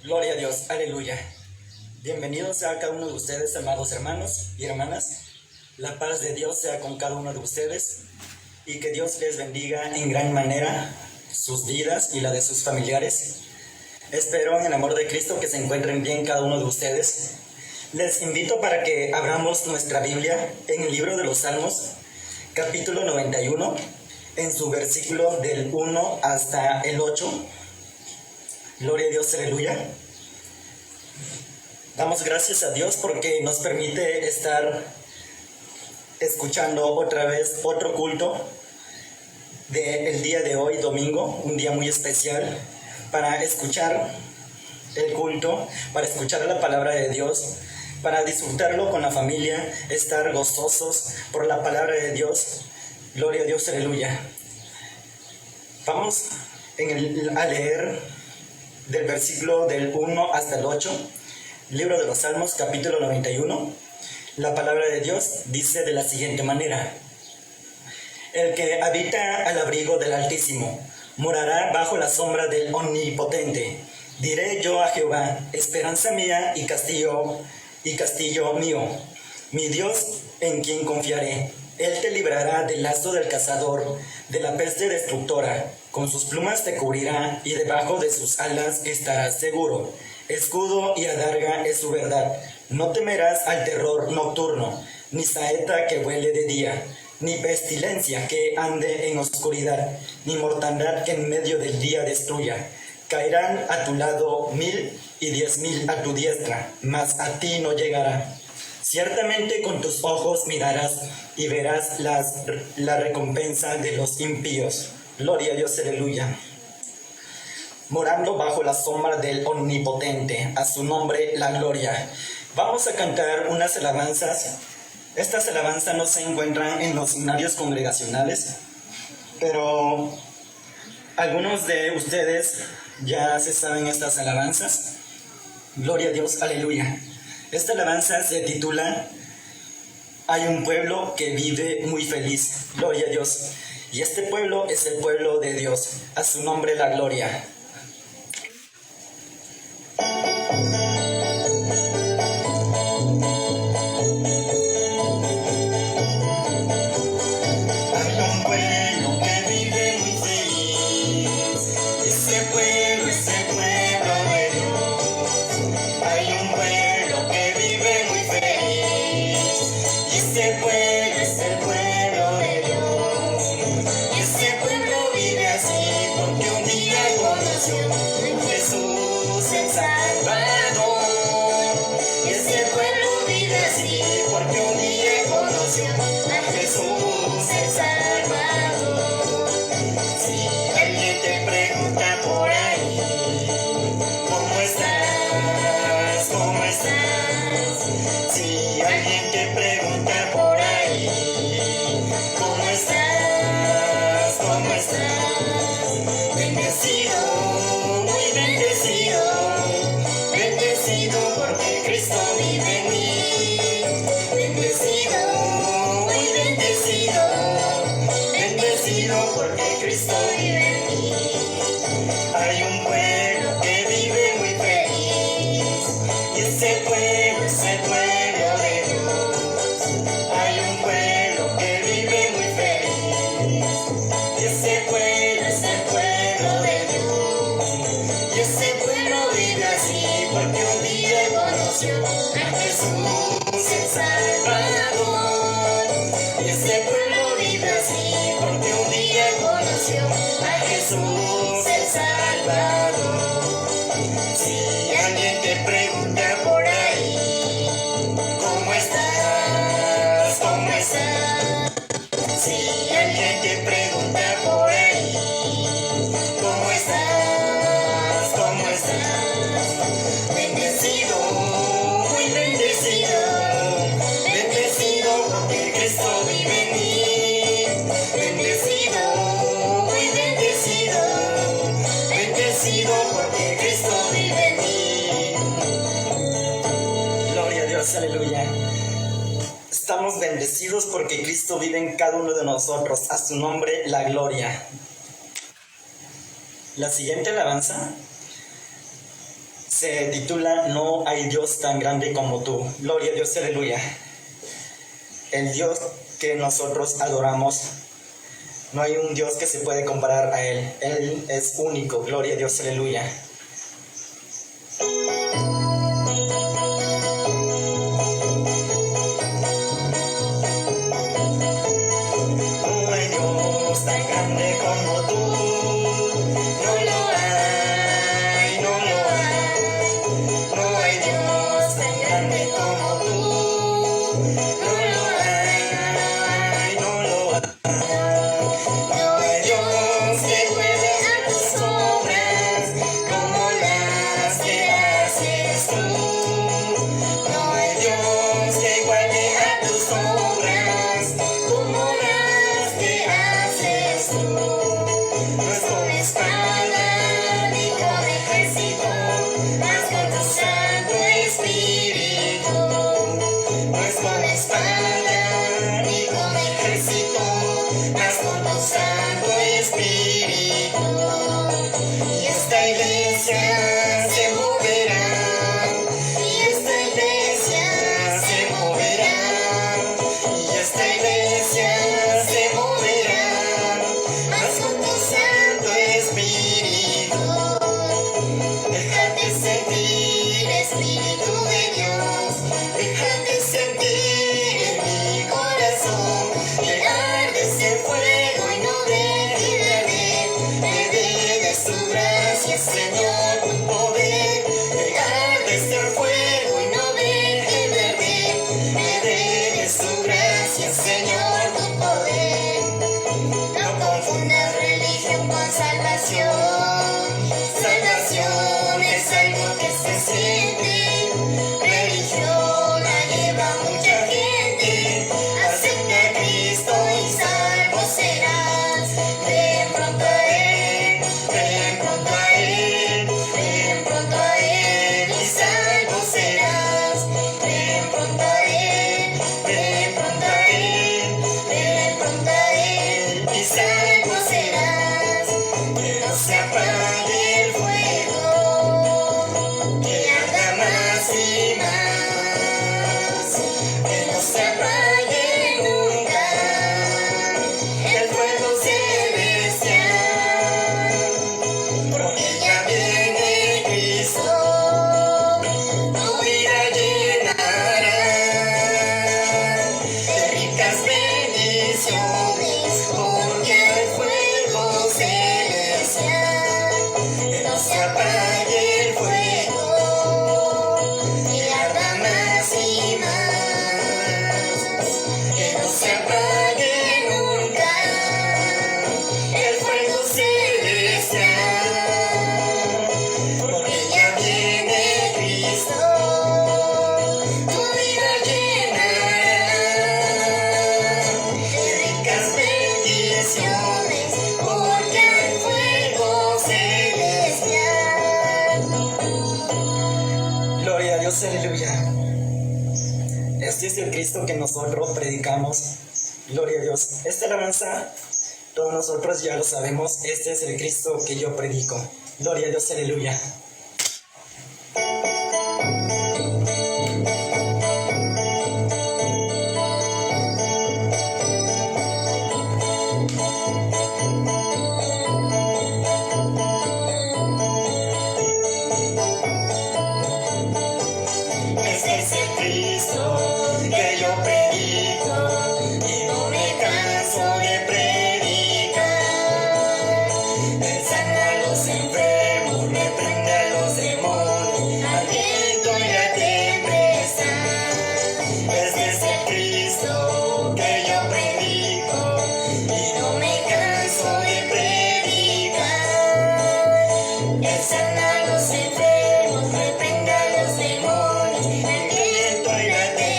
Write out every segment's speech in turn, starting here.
Gloria a Dios, aleluya. Bienvenidos sea cada uno de ustedes, amados hermanos y hermanas. La paz de Dios sea con cada uno de ustedes y que Dios les bendiga en gran manera sus vidas y la de sus familiares. Espero en el amor de Cristo que se encuentren bien cada uno de ustedes. Les invito para que abramos nuestra Biblia en el libro de los Salmos, capítulo 91, en su versículo del 1 hasta el 8. Gloria a Dios, aleluya. Damos gracias a Dios porque nos permite estar escuchando otra vez otro culto del día de hoy, domingo, un día muy especial para escuchar el culto, para escuchar la palabra de Dios, para disfrutarlo con la familia, estar gozosos por la palabra de Dios. Gloria a Dios, aleluya. Vamos a leer del versículo del 1 hasta el 8, libro de los Salmos, capítulo 91. La palabra de Dios dice de la siguiente manera: El que habita al abrigo del Altísimo morará bajo la sombra del Omnipotente. Diré yo a Jehová, esperanza mía y castillo mío, mi Dios en quien confiaré. Él te librará del lazo del cazador, de la peste destructora. Con sus plumas te cubrirá y debajo de sus alas estarás seguro. Escudo y adarga es su verdad. No temerás al terror nocturno, ni saeta que vuele de día, ni pestilencia que ande en oscuridad, ni mortandad que en medio del día destruya. Caerán a tu lado 1000 y 10,000 a tu diestra, mas a ti no llegará. Ciertamente con tus ojos mirarás y verás la recompensa de los impíos. Gloria a Dios, aleluya. Morando bajo la sombra del Omnipotente, a su nombre la gloria. Vamos a cantar unas alabanzas. Estas alabanzas no se encuentran en los himnarios congregacionales, pero algunos de ustedes ya se saben estas alabanzas. Gloria a Dios, aleluya. Esta alabanza se titula Hay un pueblo que vive muy feliz. Gloria a Dios. Y este pueblo es el pueblo de Dios. A su nombre la gloria. Aleluya. Estamos bendecidos porque Cristo vive en cada uno de nosotros. A su nombre la gloria. La siguiente alabanza Se titula No hay Dios tan grande como tú. Gloria a Dios, aleluya. El Dios que nosotros adoramos, no hay un Dios que se puede comparar a Él. Él es único. Gloria a Dios, aleluya. No hay Dios tan grande como tú. No lo hay, no lo hay. No hay Dios tan grande como tú. No lo hay, no lo hay. No hay Dios que pueda hacer tus obras como las que haces tú. No hay Dios que iguale a tus obras como las que haces tú. No es con espada ni con ejército, mas con tu Santo Espíritu. No es con espada ni con ejército, mas con tu Santo Espíritu. Y esta iglesia se moverá, y esta iglesia se moverá, y esta iglesia se moverá, mas con tu Santo Espíritu. Déjate sentir, Espíritu de Dios, déjate sentir en mi corazón, llegar de ese fuego y no deje de arder. Me debes tu gracia, Señor, tu poder, llegar de ese fuego y no deje de arder. Me debes tu gracia, Señor, tu poder. No confundas religión con salvación. Salvación es algo que se siente. Religión la lleva mucha gente. Acepta a Cristo y salvo serás. Ven pronto a Él, ven pronto a Él, ven pronto a Él y salvo serás. Ven pronto a Él, ven pronto a Él, ven pronto a Él y salvo serás. Que no se apague el fuego, que arda más y más, que no se apague nunca el fuego celestial, porque ya viene Cristo, tu vida llenará de ricas bendiciones, porque el fuego celestial, que no se apague el fuego, que arda más y más, que no se apague nunca el fuego celestial, porque ya viene Cristo, tu vida llenará de ricas bendiciones, porque el fuego celestial. Gloria a Dios, aleluya. Este es el Cristo que nosotros predicamos. Gloria a Dios. Esta alabanza, todos nosotros ya lo sabemos. Este es el Cristo que yo predico. Gloria a Dios, aleluya. Este es el Cristo que yo predico y no me canso de predicar. Él sana a los enfermos, reprende a los demonios, al viento y la tempestad. Este es el Cristo que yo predico y no me canso de predicar. Él sana a los enfermos, reprende a los demonios, al viento y la tempestad.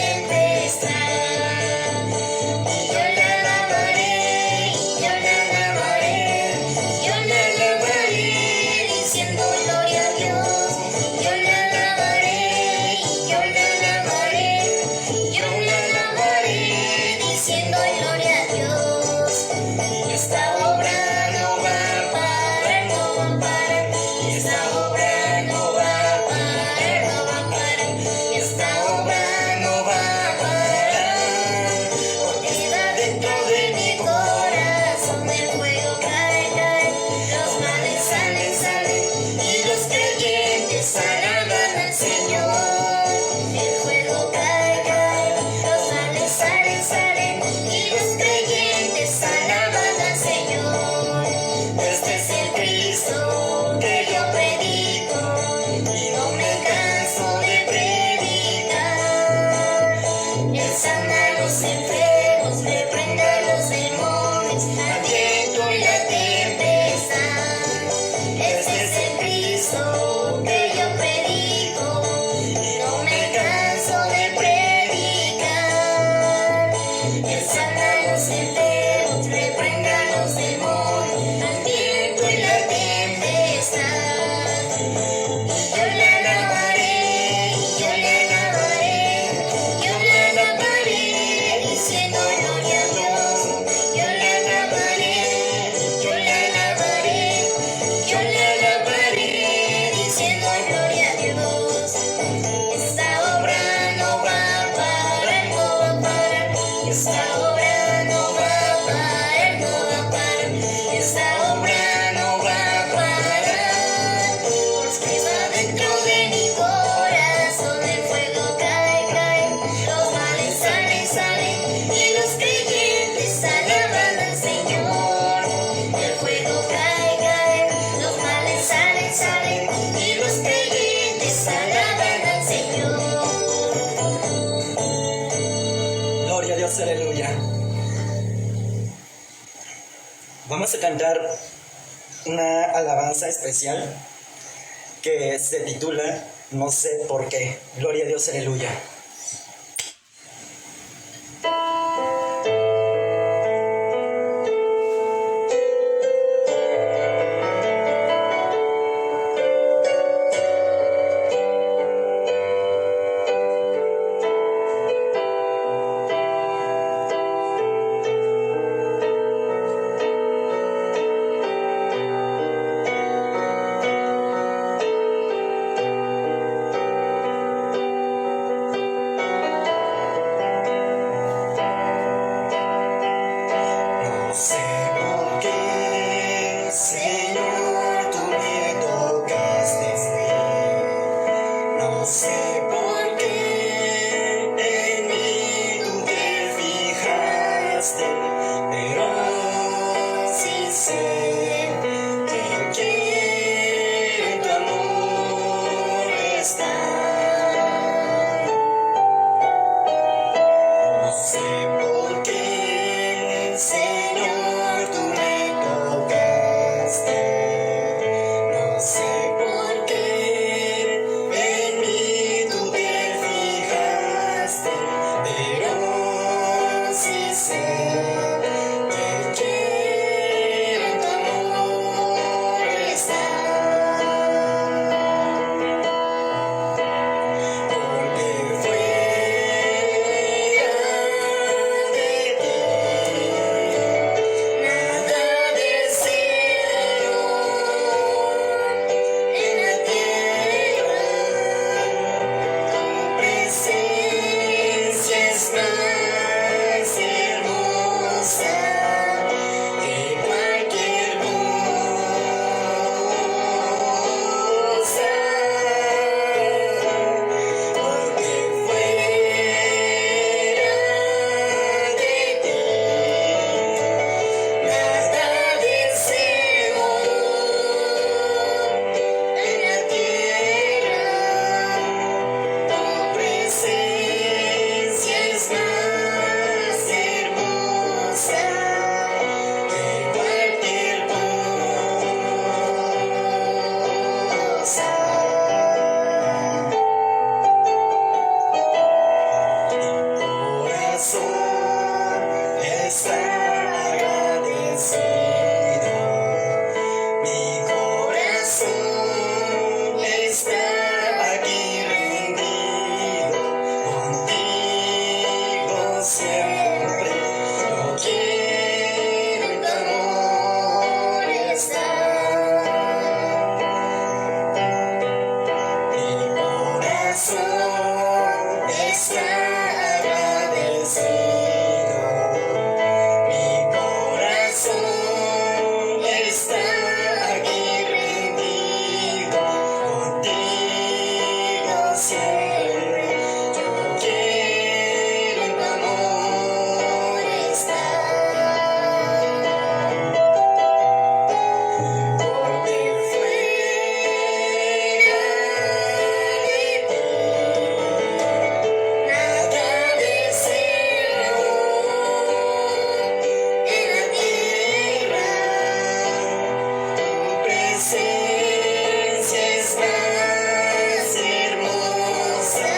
Vamos a cantar una alabanza especial que se titula No sé por qué. Gloria a Dios, aleluya. No sé por qué, Señor, tú me tocaste hoy. No sé por qué en mí tú te fijaste, pero sí sé que en tu amor está. No sé por qué, Señor, tú me tocaste. No sé por qué en mí tú te fijaste, pero sí sé que en tu amor está. Porque fuera de ti nada deseo en la tierra. Tu presencia es más hermosa que cualquier cosa. Porque fuera de ti nada deseo en la tierra. Tu presencia es más hermosa que cualquier cosa. Corazón está agradecido, mi corazón está aquí rendido, contigo siempre yo quiero en tu amor estar. Mi corazón está agradecido, mi corazón está aquí rendido, contigo siempre yo quiero en tu amor estar. Porque fuera de ti nada deseo en la tierra. Tu presencia es más hermosa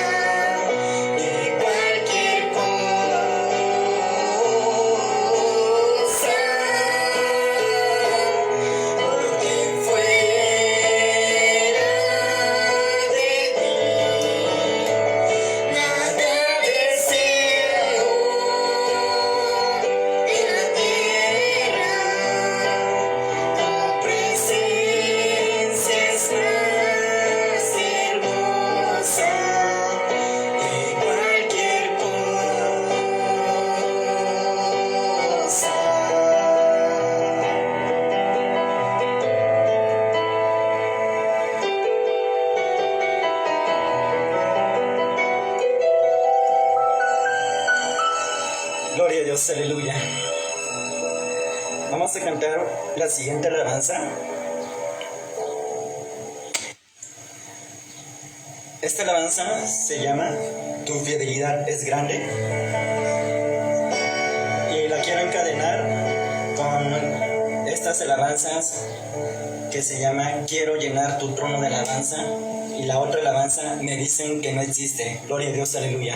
que cualquier cosa. Porque fuera de ti nada deseo en la tierra. Tu presencia es más hermosa que cualquier cosa. Gloria a Dios, aleluya. Vamos a cantar la siguiente alabanza. Esta alabanza se llama Tu fidelidad es grande y la quiero encadenar con estas alabanzas que se llama Quiero llenar tu trono de alabanza, y la otra alabanza me dicen que no existe. Gloria a Dios, aleluya.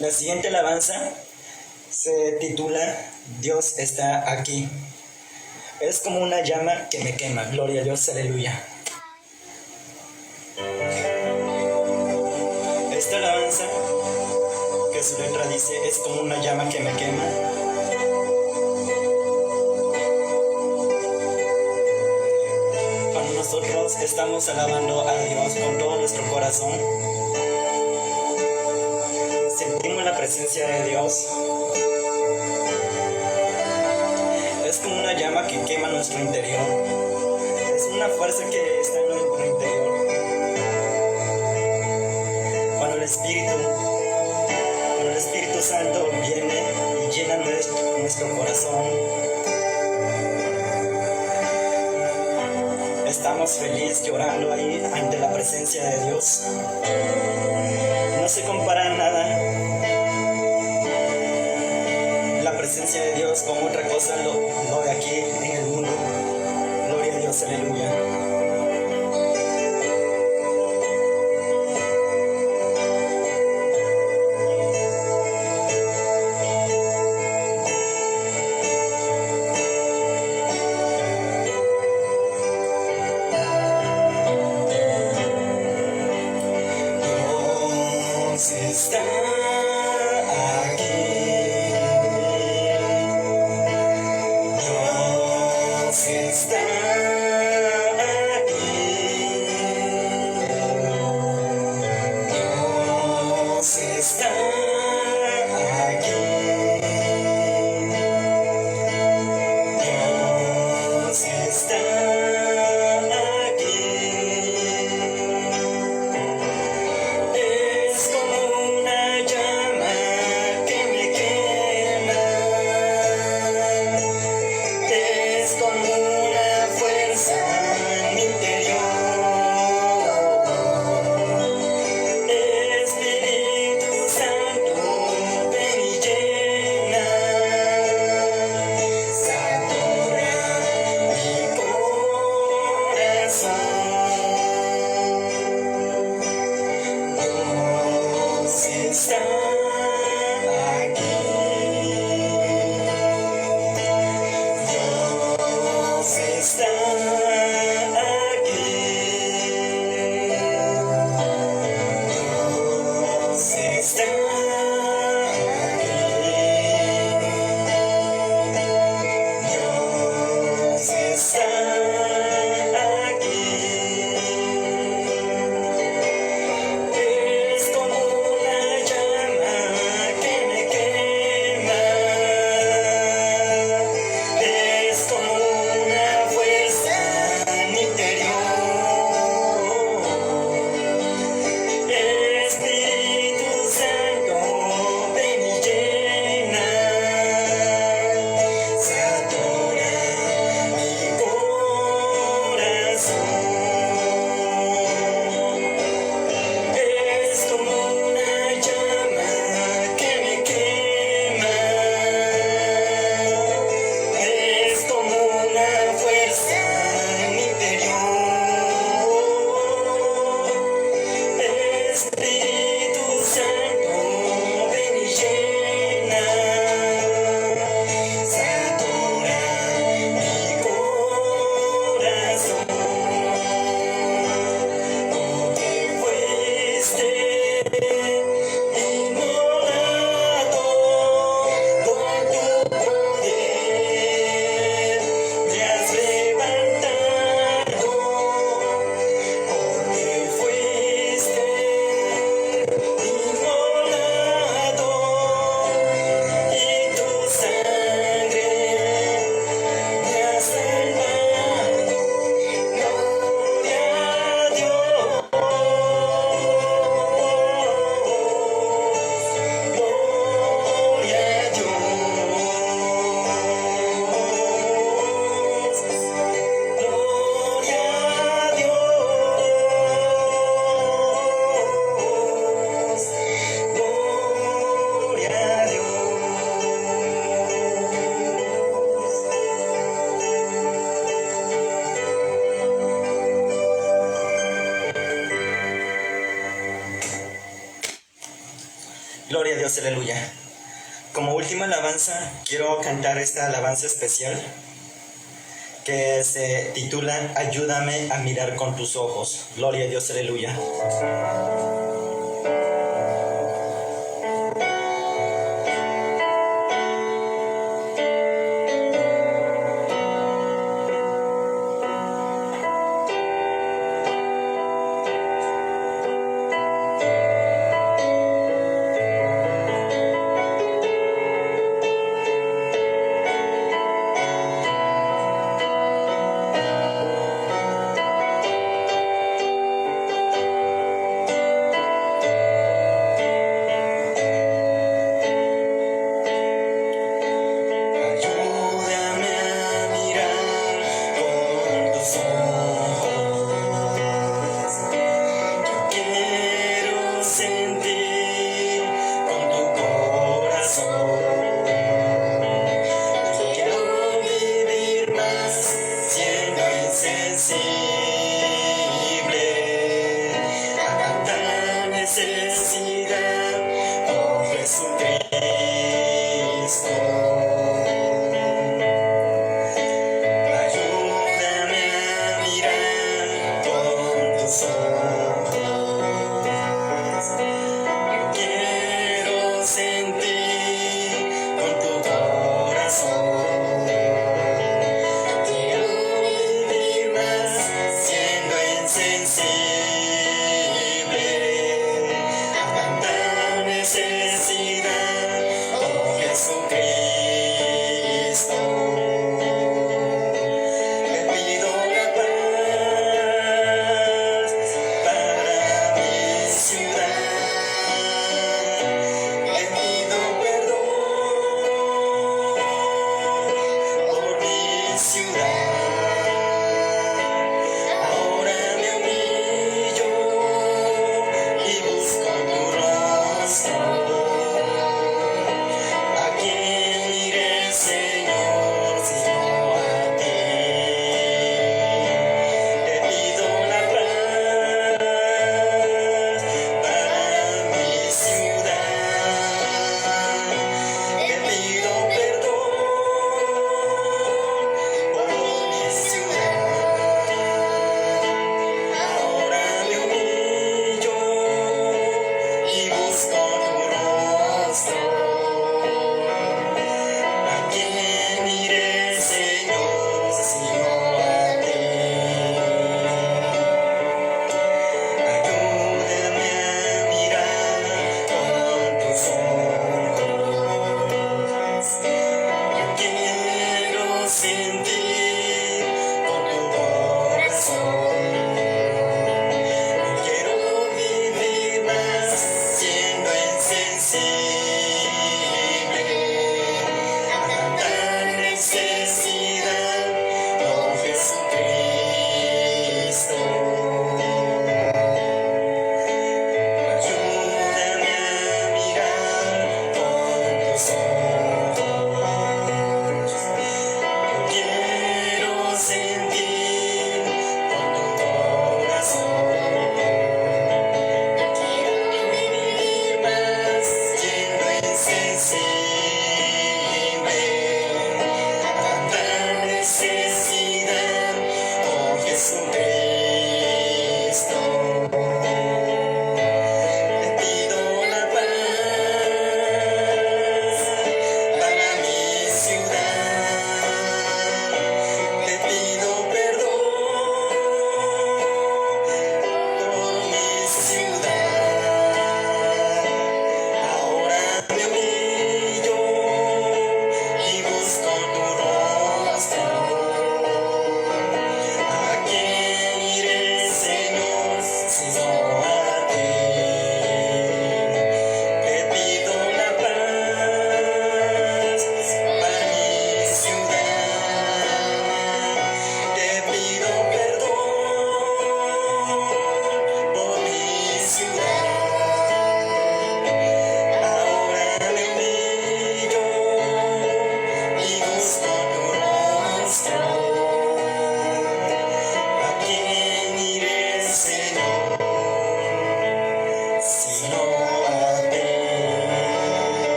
La siguiente alabanza se titula Dios está aquí. Es como una llama que me quema. Gloria a Dios, aleluya. Esta alabanza, que su letra dice, es como una llama que me quema. Cuando nosotros estamos alabando a Dios con todo nuestro corazón, sentimos la presencia de Dios. Es como una llama que quema nuestro interior. Es una fuerza que está en nuestro interior. Cuando el Espíritu Santo viene y llena nuestro corazón, estamos felices llorando ahí ante la presencia de Dios. No se compara nada la presencia de Dios con otra cosa lo de aquí en el mundo. Gloria a Dios, aleluya. Dios está aquí. Dios está aquí. Dios está aquí. Dios está aquí. Es como una llama que me quema. Es como una fuerza en mi interior. Espíritu Santo, ven y llena. Satura mi corazón. Dios está aquí. Dios está aquí. Dios está aquí. Dios está aquí. Es como una llama Gloria a Dios, aleluya. Como última alabanza, quiero cantar esta alabanza especial que se titula Ayúdame a mirar con tus ojos. Gloria a Dios, aleluya.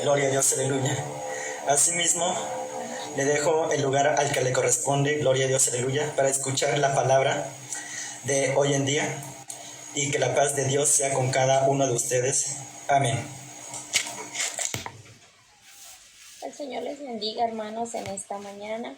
Gloria a Dios, aleluya. Asimismo, le dejo el lugar al que le corresponde, gloria a Dios, aleluya, para escuchar la palabra de hoy en día y que la paz de Dios sea con cada uno de ustedes. Amén. El Señor les bendiga, hermanos, en esta mañana.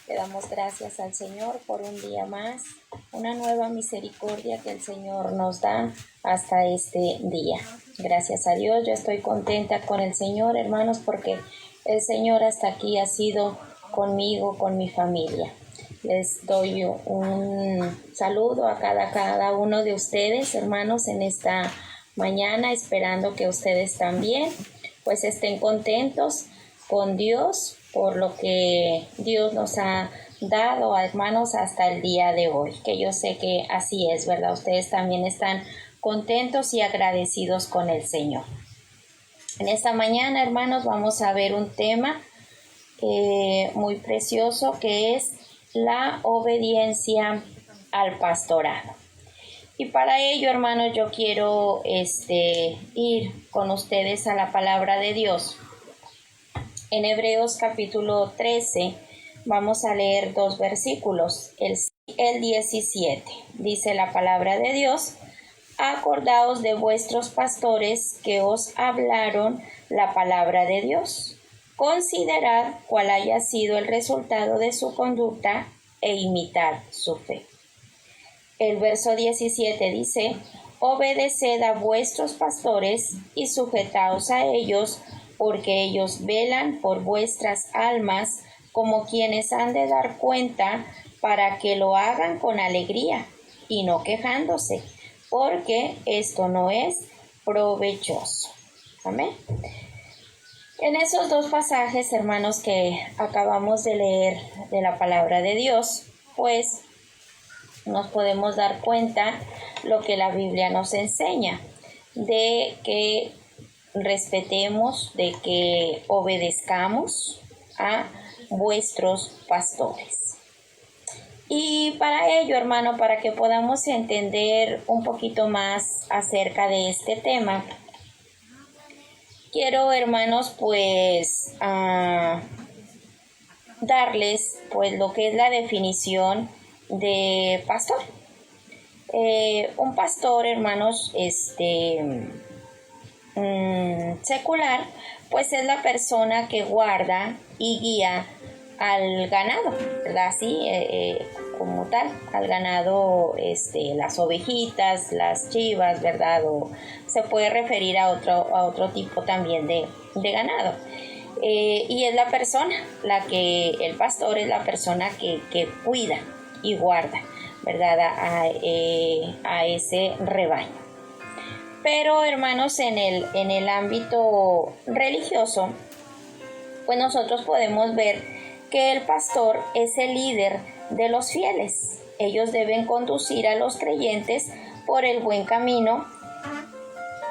Le damos gracias al Señor por un día más, una nueva misericordia que el Señor nos da hasta este día. Gracias a Dios, yo estoy contenta con el Señor, hermanos, porque el Señor hasta aquí ha sido conmigo, con mi familia. Les doy un saludo a cada uno de ustedes, hermanos, en esta mañana, esperando que ustedes también pues estén contentos con Dios por lo que Dios nos ha dado, hermanos, hasta el día de hoy, que yo sé que así es, ¿verdad? Ustedes también están contentos y agradecidos con el Señor. En esta mañana, hermanos, vamos a ver un tema muy precioso, que es la obediencia al pastorado. Y para ello, hermanos, yo quiero ir con ustedes a la palabra de Dios. En Hebreos capítulo 13 vamos a leer 2 versículos, el 17. Dice la palabra de Dios: acordaos de vuestros pastores que os hablaron la palabra de Dios. Considerad cuál haya sido el resultado de su conducta e imitad su fe. El verso 17 dice: obedeced a vuestros pastores y sujetaos a ellos, porque ellos velan por vuestras almas como quienes han de dar cuenta, para que lo hagan con alegría y no quejándose, porque esto no es provechoso. Amén. En esos 2 pasajes, hermanos, que acabamos de leer de la palabra de Dios, pues nos podemos dar cuenta lo que la Biblia nos enseña, de que respetemos, de que obedezcamos a vuestros pastores. Y para ello, hermano, para que podamos entender un poquito más acerca de este tema, quiero, hermanos, pues darles pues lo que es la definición de pastor. Un pastor, hermanos, secular, pues es la persona que guarda y guía al ganado, ¿verdad? Así como tal, al ganado, las ovejitas, las chivas, ¿verdad? O se puede referir a otro tipo también de ganado. Y es la persona, el pastor es la persona que cuida y guarda, ¿verdad? A ese rebaño. Pero, hermanos, en el ámbito religioso, pues nosotros podemos ver que el pastor es el líder de los fieles. Ellos deben conducir a los creyentes por el buen camino,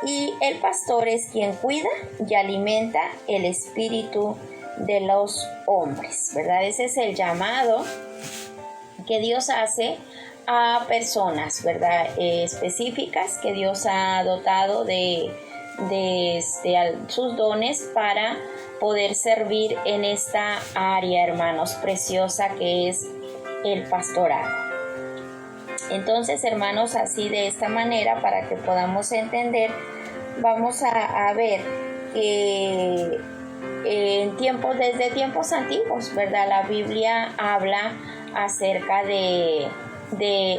y el pastor es quien cuida y alimenta el espíritu de los hombres, ¿verdad? Ese es el llamado que Dios hace a personas, ¿verdad? Específicas, que Dios ha dotado de sus dones para poder servir en esta área, hermanos, preciosa que es el pastorado. Entonces, hermanos, así de esta manera, para que podamos entender, vamos a ver que desde tiempos antiguos, ¿verdad? La Biblia habla acerca de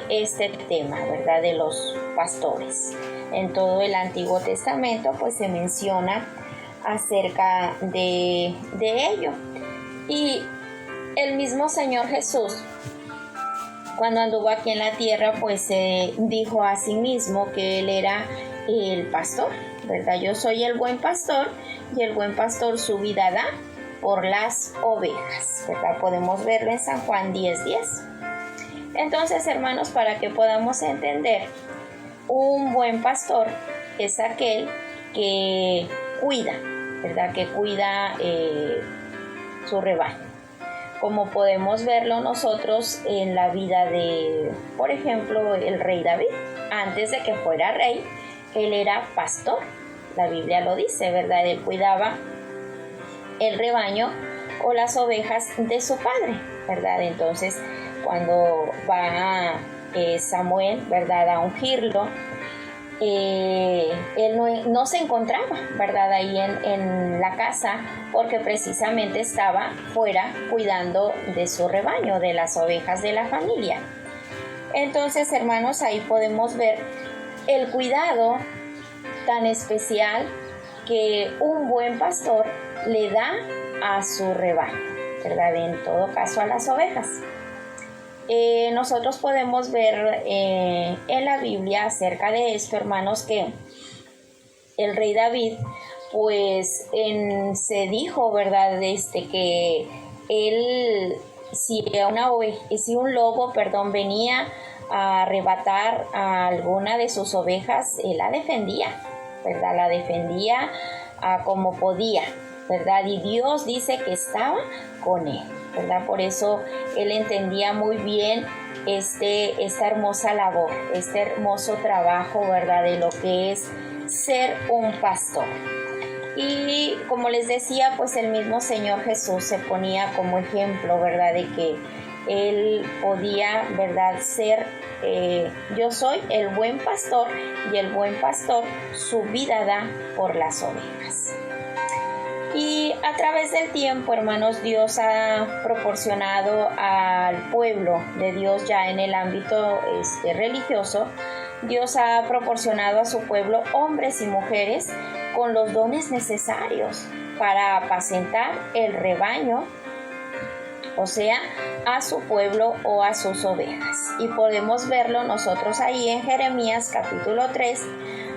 este tema, ¿verdad? De los pastores. En todo el Antiguo Testamento, pues se menciona acerca de ello. Y el mismo Señor Jesús, cuando anduvo aquí en la tierra, pues dijo a sí mismo que Él era el pastor, ¿verdad? Yo soy el buen pastor, y el buen pastor su vida da por las ovejas, ¿verdad? Podemos verlo en San Juan 10:10. Entonces, hermanos, para que podamos entender, un buen pastor es aquel que cuida, ¿verdad? Que cuida su rebaño. Como podemos verlo nosotros en la vida de, por ejemplo, el rey David. Antes de que fuera rey, él era pastor. La Biblia lo dice, ¿verdad? Él cuidaba el rebaño o las ovejas de su padre, ¿verdad? Entonces, cuando va Samuel, ¿verdad?, a ungirlo, él no se encontraba, ¿verdad?, ahí en la casa, porque precisamente estaba fuera cuidando de su rebaño, de las ovejas de la familia. Entonces, hermanos, ahí podemos ver el cuidado tan especial que un buen pastor le da a su rebaño, ¿verdad?, en todo caso a las ovejas. Nosotros podemos ver en la Biblia acerca de esto, hermanos, que el rey David, pues se dijo, ¿verdad?, que él, si un lobo, venía a arrebatar a alguna de sus ovejas, él la defendía, ¿verdad?, la defendía como podía, ¿verdad? Y Dios dice que estaba con él, ¿verdad? Por eso él entendía muy bien esta hermosa labor, este hermoso trabajo, ¿verdad?, de lo que es ser un pastor. Y como les decía, pues el mismo Señor Jesús se ponía como ejemplo, ¿verdad?, de que él podía, ¿verdad?, ser, yo soy el buen pastor, y el buen pastor su vida da por las ovejas. Y a través del tiempo, hermanos, Dios ha proporcionado al pueblo de Dios, ya en el ámbito religioso, Dios ha proporcionado a su pueblo hombres y mujeres con los dones necesarios para apacentar el rebaño, o sea, a su pueblo o a sus ovejas. Y podemos verlo nosotros ahí en Jeremías capítulo 3,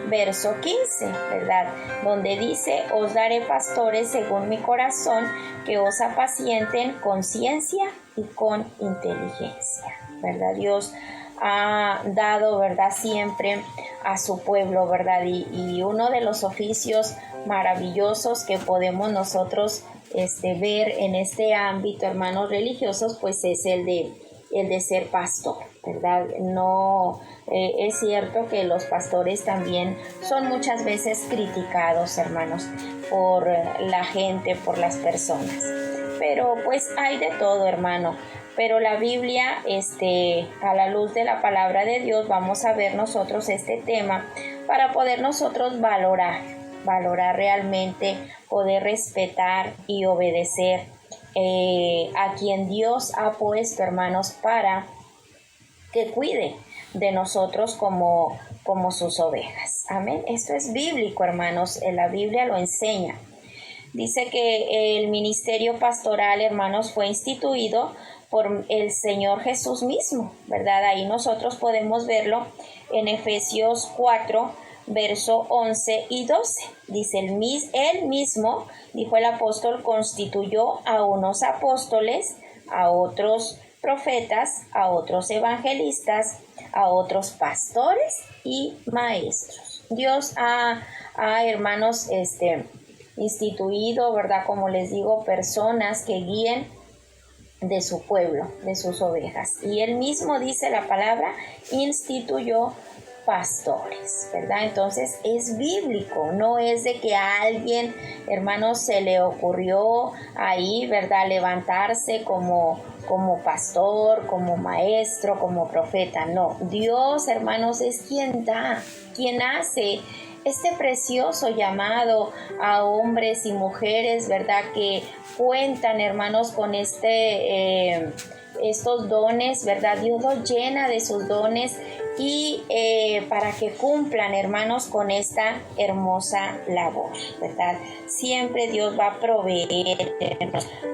verso 15, ¿verdad?, donde dice: os daré pastores según mi corazón, que os apacienten con ciencia y con inteligencia, ¿verdad? Dios ha dado, ¿verdad?, siempre a su pueblo, ¿verdad? Y uno de los oficios maravillosos que podemos nosotros ver en este ámbito, hermanos religiosos, pues es el de ser pastor, ¿verdad? No, es cierto que los pastores también son muchas veces criticados, hermanos, por la gente, por las personas, pero pues hay de todo, hermano. Pero la Biblia, a la luz de la palabra de Dios, vamos a ver nosotros este tema para poder nosotros valorar realmente, poder respetar y obedecer a quien Dios ha puesto, hermanos, para que cuide de nosotros como sus ovejas. Amén. Esto es bíblico, hermanos. La Biblia lo enseña. Dice que el ministerio pastoral, hermanos, fue instituido por el Señor Jesús mismo, ¿verdad? Ahí nosotros podemos verlo en Efesios 4, verso 11 y 12. Dice: él mismo, dijo el apóstol, constituyó a unos apóstoles, a otros profetas, a otros evangelistas, a otros pastores y maestros. Dios ha hermanos, instituido, ¿verdad?, como les digo, personas que guíen de su pueblo, de sus ovejas. Y él mismo, dice la palabra, instituyó pastores, ¿verdad? Entonces es bíblico, no es de que a alguien, hermanos, se le ocurrió ahí, ¿verdad?, levantarse como pastor, como maestro, como profeta. No, Dios, hermanos, es quien da, quien hace este precioso llamado a hombres y mujeres, ¿verdad?, que cuentan, hermanos, con estos dones, ¿verdad? Dios los llena de sus dones y para que cumplan, hermanos, con esta hermosa labor, ¿verdad? Siempre Dios va a proveer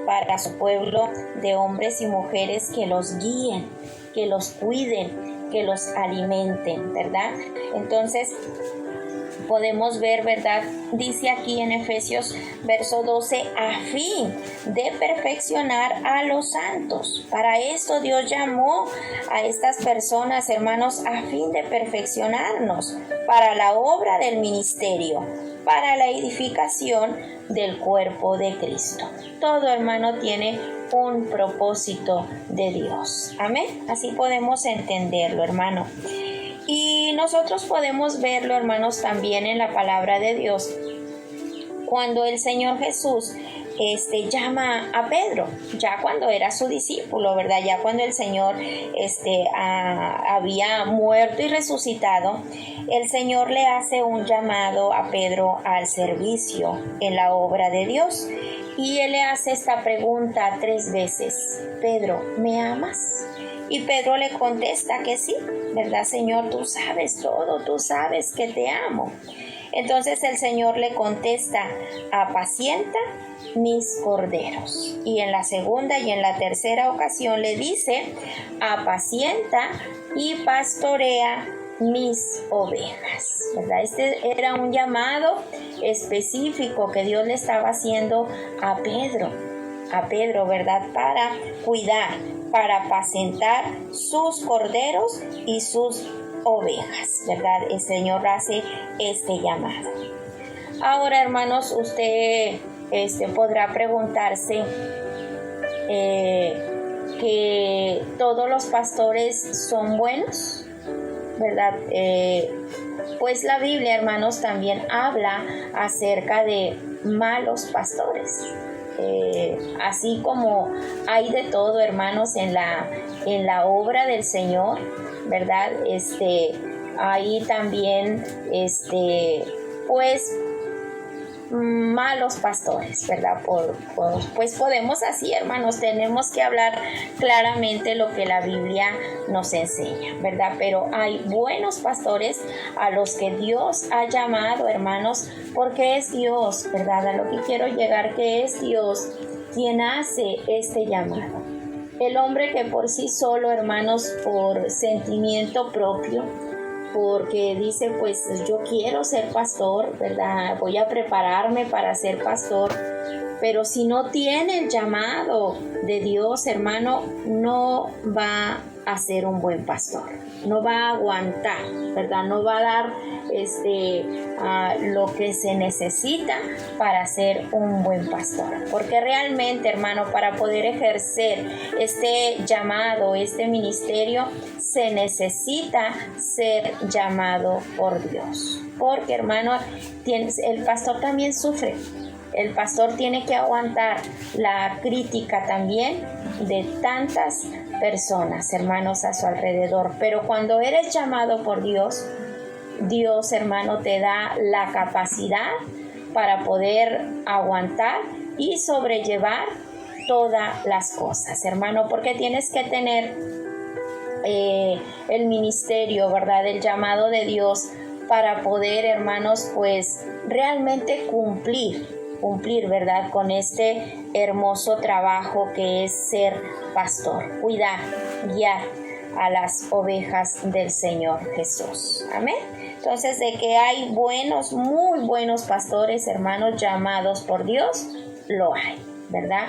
para su pueblo de hombres y mujeres que los guíen, que los cuiden, que los alimenten, ¿verdad? Entonces podemos ver, ¿verdad? Dice aquí en Efesios verso 12, a fin de perfeccionar a los santos. Para esto Dios llamó a estas personas, hermanos, a fin de perfeccionarnos para la obra del ministerio, para la edificación del cuerpo de Cristo. Todo, hermano, tiene un propósito de Dios. Amén. Así podemos entenderlo, hermano. Y nosotros podemos verlo, hermanos, también en la palabra de Dios. Cuando el Señor Jesús llama a Pedro, ya cuando era su discípulo, ¿verdad? Ya cuando el Señor había muerto y resucitado, el Señor le hace un llamado a Pedro al servicio en la obra de Dios. Y él le hace esta pregunta 3 veces: Pedro, ¿me amas? Y Pedro le contesta que sí, ¿verdad, Señor? Tú sabes todo, tú sabes que te amo. Entonces el Señor le contesta: apacienta mis corderos. Y en la segunda y en la tercera ocasión le dice: apacienta y pastorea mis ovejas, ¿verdad? Este era un llamado específico que Dios le estaba haciendo a Pedro, ¿verdad? Para cuidar, para apacentar sus corderos y sus ovejas, ¿verdad? El Señor hace este llamado. Ahora, hermanos, usted podrá preguntarse que todos los pastores son buenos, ¿verdad? Pues la Biblia, hermanos, también habla acerca de malos pastores. Así como hay de todo, hermanos, en la obra del Señor, ¿verdad? Hay también, pues, malos pastores, ¿verdad? Pues podemos así, hermanos, tenemos que hablar claramente lo que la Biblia nos enseña, ¿verdad? Pero hay buenos pastores a los que Dios ha llamado, hermanos, porque es Dios, ¿verdad? A lo que quiero llegar, que es Dios quien hace este llamado. El hombre que por sí solo, hermanos, por sentimiento propio, porque dice, pues yo quiero ser pastor, ¿verdad? Voy a prepararme para ser pastor, pero si no tiene el llamado de Dios, hermano, no va a ser un buen pastor, no va a aguantar, ¿verdad? No va a dar lo que se necesita para ser un buen pastor, porque realmente, hermano, para poder ejercer este llamado, este ministerio, se necesita ser llamado por Dios, porque, hermano, el pastor también sufre. El pastor tiene que aguantar la crítica también de tantas personas, hermanos, a su alrededor. Pero cuando eres llamado por Dios, Dios, hermano, te da la capacidad para poder aguantar y sobrellevar todas las cosas, hermano, porque tienes que tener el ministerio, ¿verdad? El llamado de Dios para poder, hermanos, pues realmente cumplir, ¿verdad? Con este hermoso trabajo que es ser pastor, cuidar, guiar a las ovejas del Señor Jesús. Amén. Entonces, de que hay buenos, muy buenos pastores, hermanos, llamados por Dios, lo hay, ¿verdad?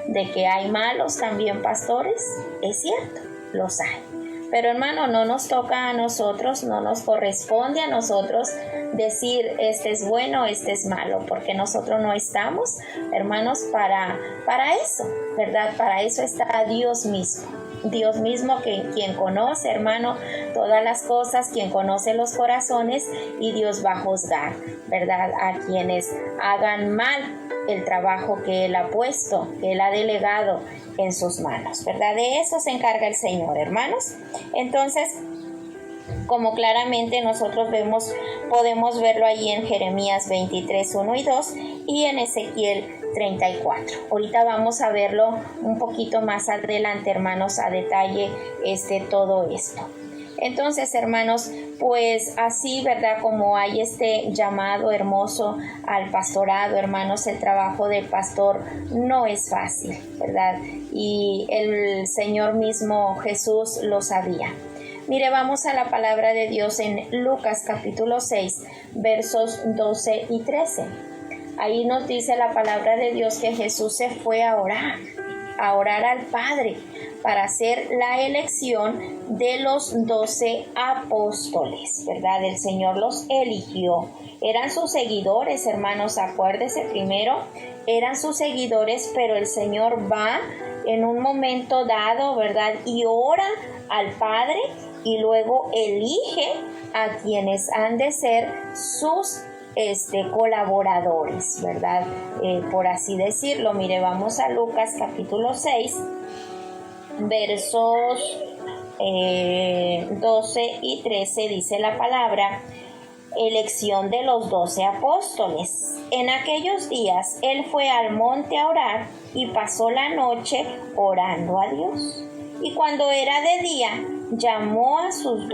De que hay malos también pastores, es cierto, los hay. Pero, hermano, no nos toca a nosotros, no nos corresponde a nosotros decir este es bueno, este es malo, porque nosotros no estamos, hermanos, para eso, ¿verdad? Para eso está Dios mismo. Dios mismo, quien conoce, hermano, todas las cosas, quien conoce los corazones, y Dios va a juzgar, ¿verdad? A quienes hagan mal el trabajo que Él ha puesto, que Él ha delegado en sus manos, ¿verdad? De eso se encarga el Señor, hermanos. Entonces, como claramente nosotros podemos verlo ahí en Jeremías 23, 1 y 2 y en Ezequiel 34. Ahorita vamos a verlo un poquito más adelante, hermanos, a detalle todo esto. Entonces, hermanos, pues así, ¿verdad? Como hay este llamado hermoso al pastorado, hermanos, el trabajo del pastor no es fácil, ¿verdad? Y el Señor mismo Jesús lo sabía. Mire, vamos a la palabra de Dios en Lucas capítulo 6, versos 12 y 13. Ahí nos dice la palabra de Dios que Jesús se fue a orar al Padre para hacer la elección de los 12 apóstoles, ¿verdad? El Señor los eligió. Eran sus seguidores, hermanos, acuérdese, primero eran sus seguidores, pero el Señor va en un momento dado, ¿verdad? Y ora al Padre y luego elige a quienes han de ser sus colaboradores, ¿verdad? Por así decirlo. Mire, vamos a Lucas capítulo 6, versos 12 y 13, dice la palabra: elección de los 12 apóstoles. En aquellos días él fue al monte a orar y pasó la noche orando a Dios. Y cuando era de día, llamó a sus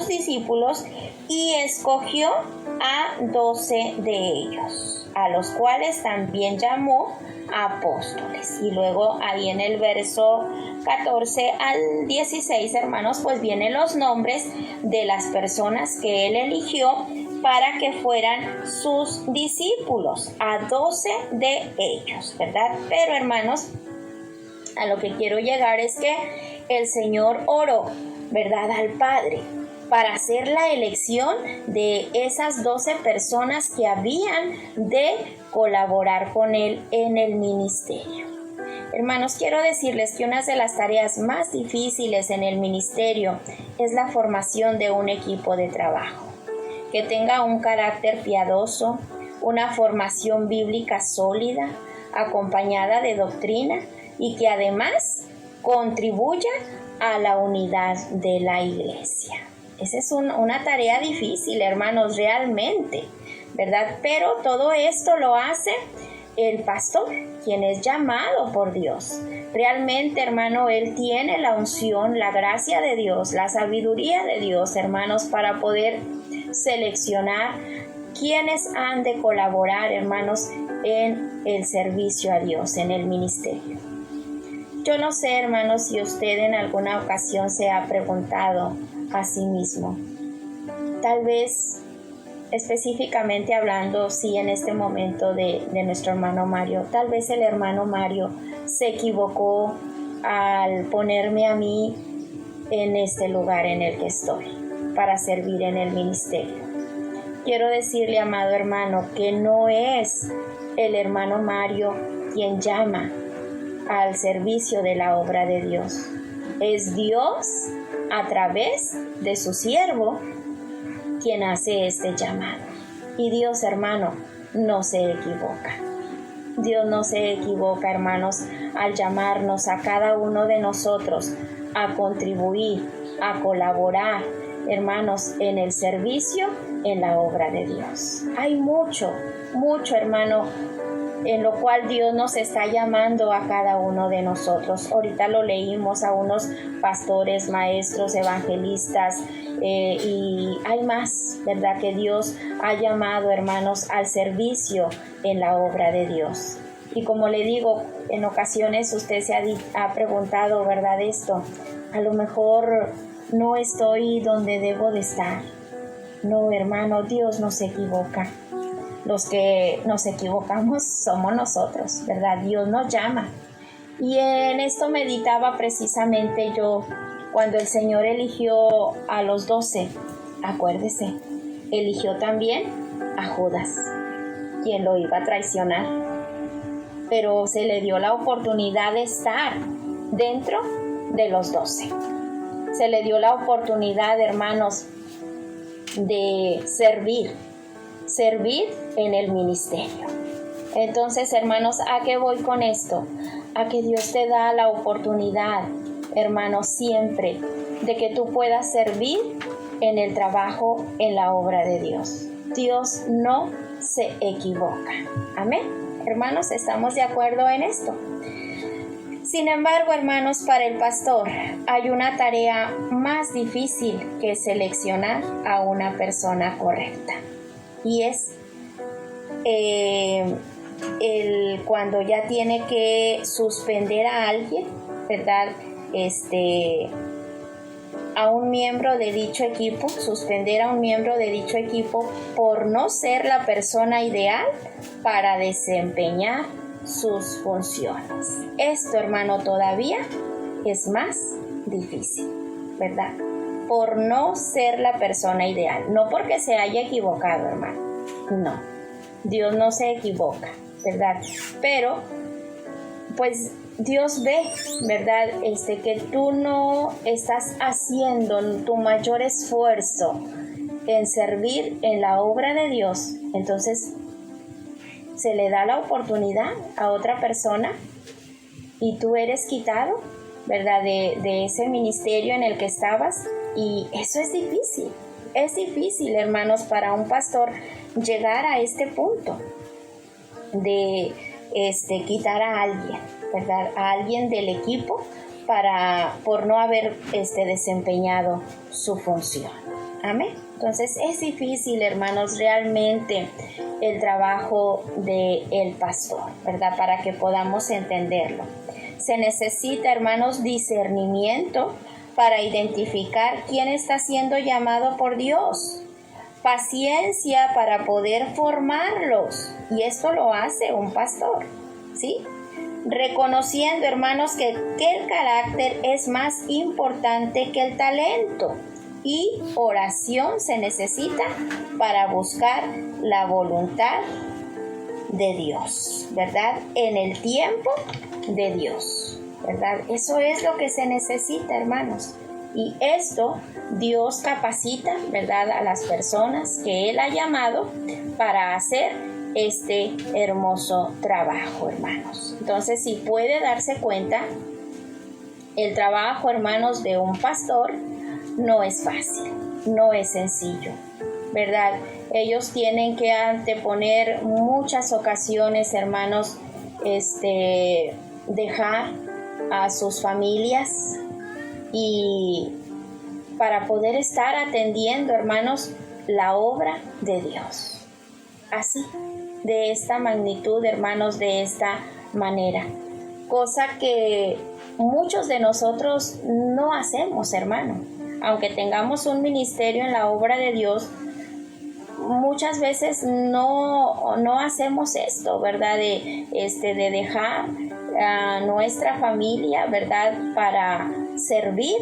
discípulos y escogió a 12 de ellos, a los cuales también llamó apóstoles. Y luego ahí en el verso 14 al 16, hermanos, pues vienen los nombres de las personas que él eligió para que fueran sus discípulos, a 12 de ellos, ¿verdad? Pero, hermanos, a lo que quiero llegar es que el Señor oró, ¿verdad?, al Padre para hacer la elección de esas 12 personas que habían de colaborar con él en el ministerio. Hermanos, quiero decirles que una de las tareas más difíciles en el ministerio es la formación de un equipo de trabajo que tenga un carácter piadoso, una formación bíblica sólida, acompañada de doctrina, y que además contribuya a la unidad de la iglesia. Esa es una tarea difícil, hermanos, realmente, ¿verdad? Pero todo esto lo hace el pastor, quien es llamado por Dios. Realmente, hermano, él tiene la unción, la gracia de Dios, la sabiduría de Dios, hermanos, para poder seleccionar quienes han de colaborar, hermanos, en el servicio a Dios, en el ministerio. Yo no sé, hermanos, si usted en alguna ocasión se ha preguntado a sí mismo, tal vez específicamente hablando, sí, en este momento de nuestro hermano Mario, tal vez el hermano Mario se equivocó al ponerme a mí en este lugar en el que estoy para servir en el ministerio. Quiero decirle, amado hermano, que no es el hermano Mario quien llama al servicio de la obra de Dios. Es Dios, a través de su siervo, quien hace este llamado. Y Dios, hermano, no se equivoca. Dios no se equivoca, hermanos, al llamarnos a cada uno de nosotros a contribuir, a colaborar, hermanos, en el servicio, en la obra de Dios. Hay mucho, hermano, en lo cual Dios nos está llamando a cada uno de nosotros. Ahorita lo leímos a unos pastores, maestros, evangelistas, y hay más, ¿verdad?, que Dios ha llamado, hermanos, al servicio en la obra de Dios. Y como le digo, en ocasiones usted se ha preguntado, ¿verdad?, esto, a lo mejor no estoy donde debo de estar. No, hermano, Dios no se equivoca. Los que nos equivocamos somos nosotros, ¿verdad? Dios nos llama. Y en esto meditaba precisamente yo cuando el Señor eligió a los 12. Acuérdese, eligió también a Judas, quien lo iba a traicionar. Pero se le dio la oportunidad de estar dentro de los 12. Se le dio la oportunidad, hermanos, de servir en el ministerio. Entonces, hermanos, ¿a qué voy con esto? A que Dios te da la oportunidad, hermanos, siempre de que tú puedas servir en el trabajo, en la obra de Dios. Dios no se equivoca. Amén. Hermanos, ¿estamos de acuerdo en esto? Sin embargo, hermanos, para el pastor hay una tarea más difícil que seleccionar a una persona correcta. Y es cuando ya tiene que suspender a alguien, ¿verdad? A un miembro de dicho equipo, suspender a un miembro de dicho equipo por no ser la persona ideal para desempeñar sus funciones. Esto, hermano, todavía es más difícil, ¿verdad? Por no ser la persona ideal, no porque se haya equivocado, hermano, no, Dios no se equivoca, ¿verdad? Pero, pues, Dios ve, ¿verdad? Que tú no estás haciendo tu mayor esfuerzo en servir en la obra de Dios, entonces se le da la oportunidad a otra persona y tú eres quitado, ¿verdad? De ese ministerio en el que estabas, y eso es difícil. Es difícil, hermanos, para un pastor llegar a este punto de quitar a alguien, ¿verdad? A alguien del equipo por no haber desempeñado su función. Amén. Entonces es difícil, hermanos, realmente el trabajo del pastor, ¿verdad? Para que podamos entenderlo. Se necesita, hermanos, discernimiento para identificar quién está siendo llamado por Dios. Paciencia para poder formarlos. Y esto lo hace un pastor, ¿sí? Reconociendo, hermanos, que el carácter es más importante que el talento. Y oración se necesita para buscar la voluntad de Dios, ¿verdad? En el tiempo de Dios, ¿verdad? Eso es lo que se necesita, hermanos. Y esto Dios capacita, ¿verdad?, a las personas que Él ha llamado para hacer este hermoso trabajo, hermanos. Entonces, si puede darse cuenta, el trabajo, hermanos, de un pastor no es fácil, no es sencillo, ¿verdad? Ellos tienen que anteponer muchas ocasiones, hermanos, dejar a sus familias y para poder estar atendiendo, hermanos, la obra de Dios. Así, de esta magnitud, hermanos, de esta manera. Cosa que muchos de nosotros no hacemos, hermano. Aunque tengamos un ministerio en la obra de Dios, muchas veces no hacemos esto, ¿verdad? De dejar a nuestra familia, ¿verdad?, para servir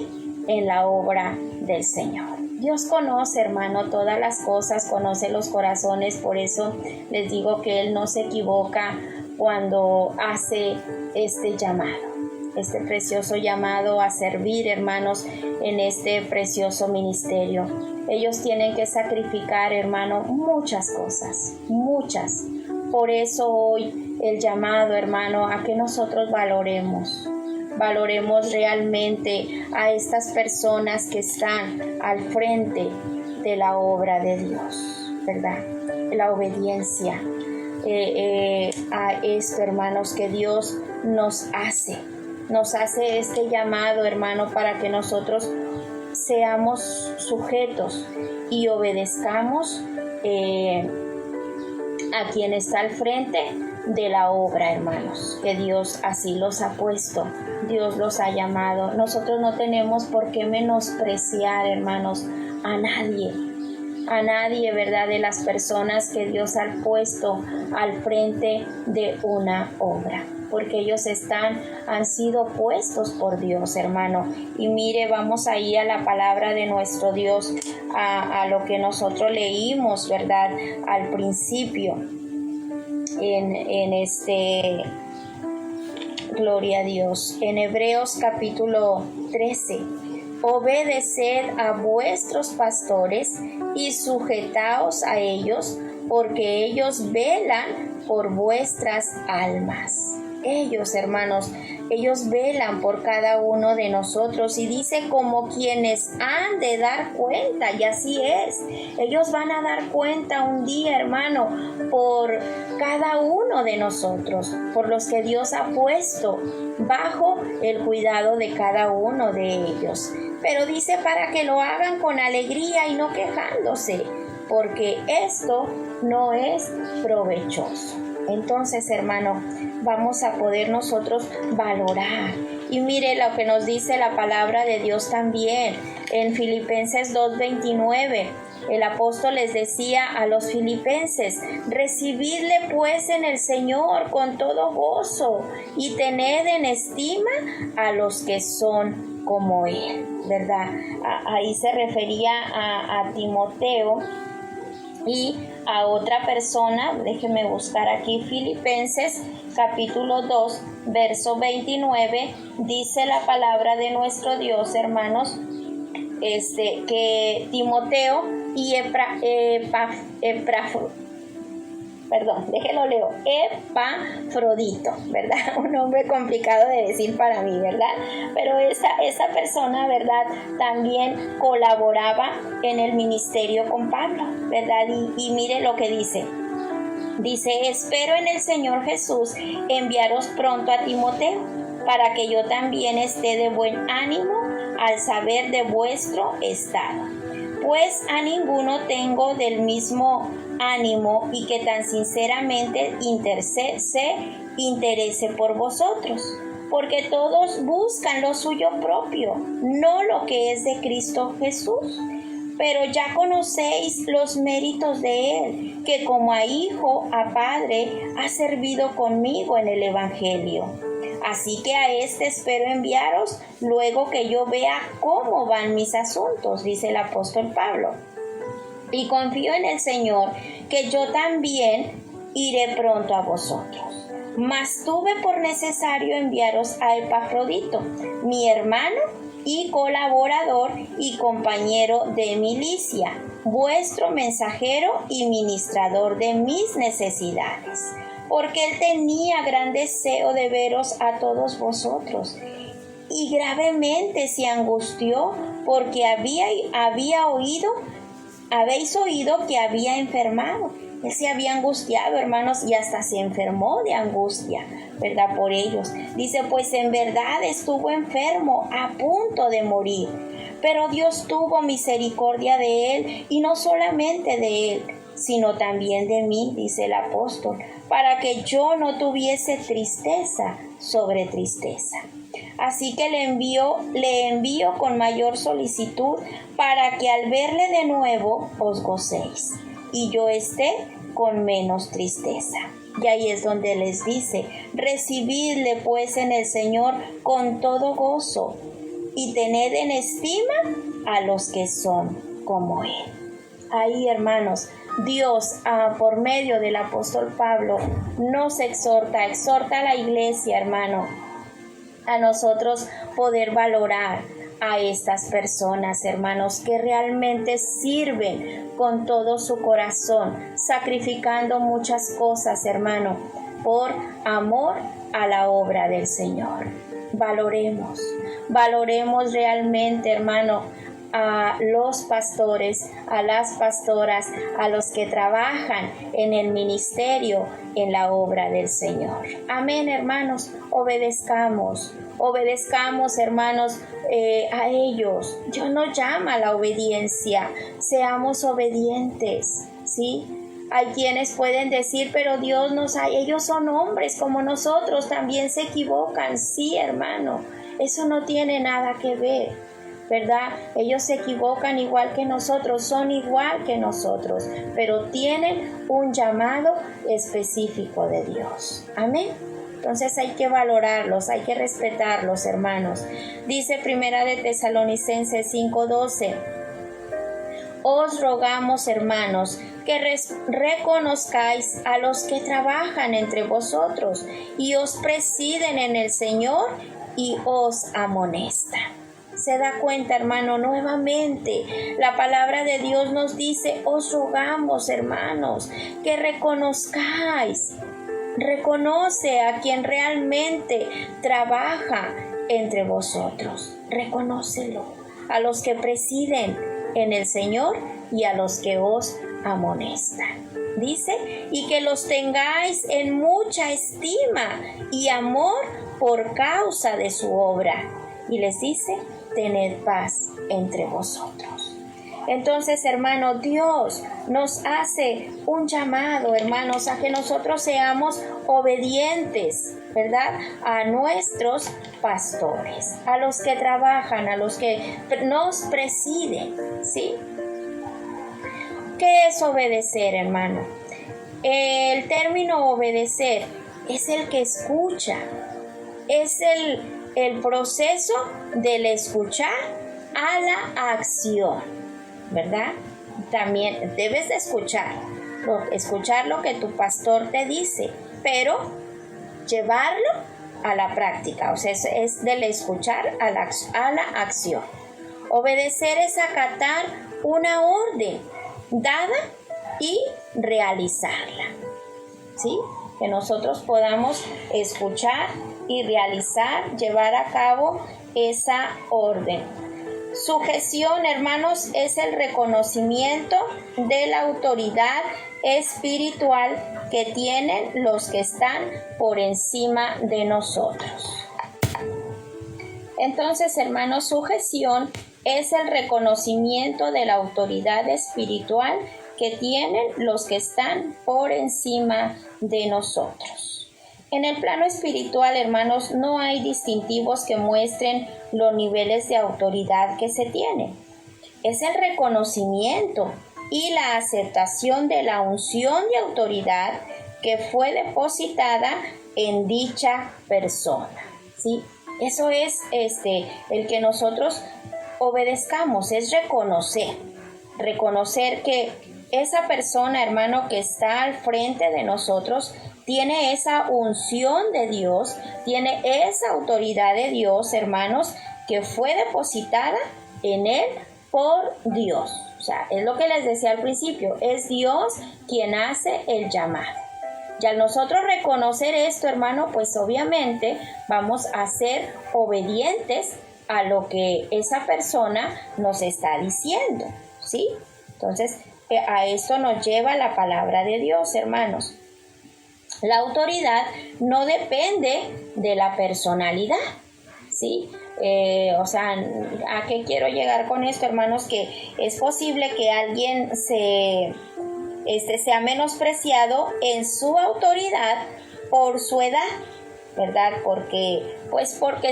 en la obra del Señor. Dios conoce, hermano, todas las cosas, conoce los corazones, por eso les digo que Él no se equivoca cuando hace este llamado. Este precioso llamado a servir, hermanos, en este precioso ministerio. Ellos tienen que sacrificar, hermano, muchas cosas, muchas. Por eso hoy el llamado, hermano, a que nosotros valoremos realmente a estas personas que están al frente de la obra de Dios, ¿verdad? La obediencia a esto, hermanos, que Dios nos hace este llamado, hermano, para que nosotros seamos sujetos y obedezcamos a quien está al frente de la obra, hermanos, que Dios así los ha puesto, Dios los ha llamado. Nosotros no tenemos por qué menospreciar, hermanos, a nadie, ¿verdad?, de las personas que Dios ha puesto al frente de una obra, porque ellos han sido puestos por Dios, hermano. Y mire, vamos ahí a la palabra de nuestro Dios, a lo que nosotros leímos, ¿verdad?, al principio, gloria a Dios, en Hebreos capítulo 13. Obedeced a vuestros pastores y sujetaos a ellos, porque ellos velan por vuestras almas. Ellos, hermanos, ellos velan por cada uno de nosotros, y dice como quienes han de dar cuenta, y así es. Ellos van a dar cuenta un día, hermano, por cada uno de nosotros, por los que Dios ha puesto bajo el cuidado de cada uno de ellos. Pero dice para que lo hagan con alegría y no quejándose, porque esto no es provechoso. Entonces, hermano, vamos a poder nosotros valorar. Y mire lo que nos dice la palabra de Dios también en Filipenses 2:29. El apóstol les decía a los filipenses: recibidle pues en el Señor con todo gozo y tened en estima a los que son como Él, ¿verdad? Ahí se refería a Timoteo, y a otra persona. Déjenme buscar aquí Filipenses capítulo 2, verso 29, dice la palabra de nuestro Dios, hermanos, que Timoteo y Epafrodito, ¿verdad? Un nombre complicado de decir para mí, ¿verdad? Pero esa persona, ¿verdad? También colaboraba en el ministerio con Pablo, ¿verdad? Y mire lo que dice. Dice, espero en el Señor Jesús enviaros pronto a Timoteo, para que yo también esté de buen ánimo al saber de vuestro estado. Pues a ninguno tengo del mismo ánimo y que tan sinceramente se interese por vosotros, porque todos buscan lo suyo propio, no lo que es de Cristo Jesús. Pero ya conocéis los méritos de él, que como a hijo, a padre, ha servido conmigo en el Evangelio. Así que a este espero enviaros luego que yo vea cómo van mis asuntos, dice el apóstol Pablo. Y confío en el Señor que yo también iré pronto a vosotros. Mas tuve por necesario enviaros a Epafrodito, mi hermano y colaborador y compañero de milicia, vuestro mensajero y ministrador de mis necesidades, porque él tenía gran deseo de veros a todos vosotros, y gravemente se angustió porque habéis oído que había enfermado. Él se había angustiado, hermanos, y hasta se enfermó de angustia, ¿verdad? Por ellos. Dice, pues en verdad estuvo enfermo, a punto de morir. Pero Dios tuvo misericordia de él, y no solamente de él, sino también de mí, dice el apóstol, para que yo no tuviese tristeza sobre tristeza. Así que le envío con mayor solicitud, para que al verle de nuevo os gocéis, y yo esté con menos tristeza. Y ahí es donde les dice, recibidle pues en el Señor con todo gozo, y tened en estima a los que son como Él. Ahí, hermanos, Dios, por medio del apóstol Pablo, nos exhorta a la iglesia, hermano, a nosotros poder valorar a estas personas, hermanos, que realmente sirven con todo su corazón, sacrificando muchas cosas, hermano, por amor a la obra del Señor. Valoremos realmente, hermano, a los pastores, a las pastoras, a los que trabajan en el ministerio, en la obra del Señor. Amén, hermanos. Obedezcamos, hermanos, a ellos. Dios nos llama a la obediencia. Seamos obedientes, ¿sí? Hay quienes pueden decir, pero Dios ellos son hombres como nosotros, también se equivocan. Sí, hermano, eso no tiene nada que ver, ¿verdad? Ellos se equivocan igual que nosotros, son igual que nosotros, pero tienen un llamado específico de Dios. Amén. Entonces hay que valorarlos, hay que respetarlos, hermanos. Dice Primera de Tesalonicenses 5:12. Os rogamos, hermanos, que reconozcáis a los que trabajan entre vosotros y os presiden en el Señor y os amonestan. Se da cuenta, hermano, nuevamente la palabra de Dios nos dice, os rogamos, hermanos, que reconozcáis. Reconoce a quien realmente trabaja entre vosotros. Reconócelo. A los que presiden en el Señor y a los que os amonestan. Dice, y que los tengáis en mucha estima y amor por causa de su obra. Y les dice, tened paz entre vosotros. Entonces, hermano, Dios nos hace un llamado, hermanos, a que nosotros seamos obedientes, ¿verdad? A nuestros pastores, a los que trabajan, a los que nos presiden, ¿sí? ¿Qué es obedecer, hermano? El término obedecer es el que escucha, es el proceso del escuchar a la acción. ¿verdad? También debes de escuchar lo que tu pastor te dice, pero llevarlo a la práctica, o sea, es del escuchar a la acción. Obedecer es acatar una orden dada y realizarla, ¿sí? Que nosotros podamos escuchar y realizar, llevar a cabo esa orden. Sujeción, hermanos, es el reconocimiento de la autoridad espiritual que tienen los que están por encima de nosotros. Entonces, hermanos, sujeción es el reconocimiento de la autoridad espiritual que tienen los que están por encima de nosotros. En el plano espiritual, hermanos, no hay distintivos que muestren los niveles de autoridad que se tienen. Es el reconocimiento y la aceptación de la unción de autoridad que fue depositada en dicha persona, ¿sí? Eso es el que nosotros obedezcamos, es reconocer que esa persona, hermano, que está al frente de nosotros, tiene esa unción de Dios, tiene esa autoridad de Dios, hermanos, que fue depositada en él por Dios. O sea, es lo que les decía al principio, es Dios quien hace el llamado. Y al nosotros reconocer esto, hermano, pues obviamente vamos a ser obedientes a lo que esa persona nos está diciendo, ¿sí? Entonces, a esto nos lleva la palabra de Dios, hermanos. La autoridad no depende de la personalidad, ¿sí? O sea, ¿a qué quiero llegar con esto, hermanos? Que es posible que alguien sea menospreciado en su autoridad por su edad, ¿verdad? Porque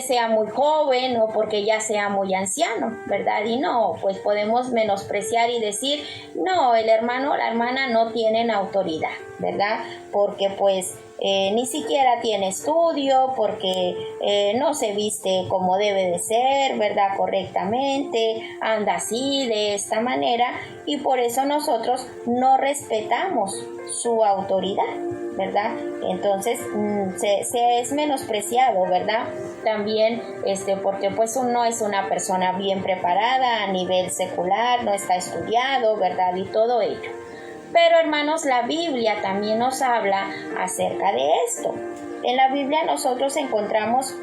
sea muy joven o porque ya sea muy anciano, ¿verdad? Y no, pues podemos menospreciar y decir, no, el hermano o la hermana no tienen autoridad, ¿verdad? Porque pues ni siquiera tiene estudio, porque no se viste como debe de ser, ¿verdad? Correctamente, anda así, de esta manera, y por eso nosotros no respetamos su autoridad, ¿verdad? Entonces se es menospreciado, ¿verdad? También porque pues uno es una persona bien preparada a nivel secular, no está estudiado, ¿verdad? Y todo ello. Pero, hermanos, la Biblia también nos habla acerca de esto. En la Biblia nosotros encontramos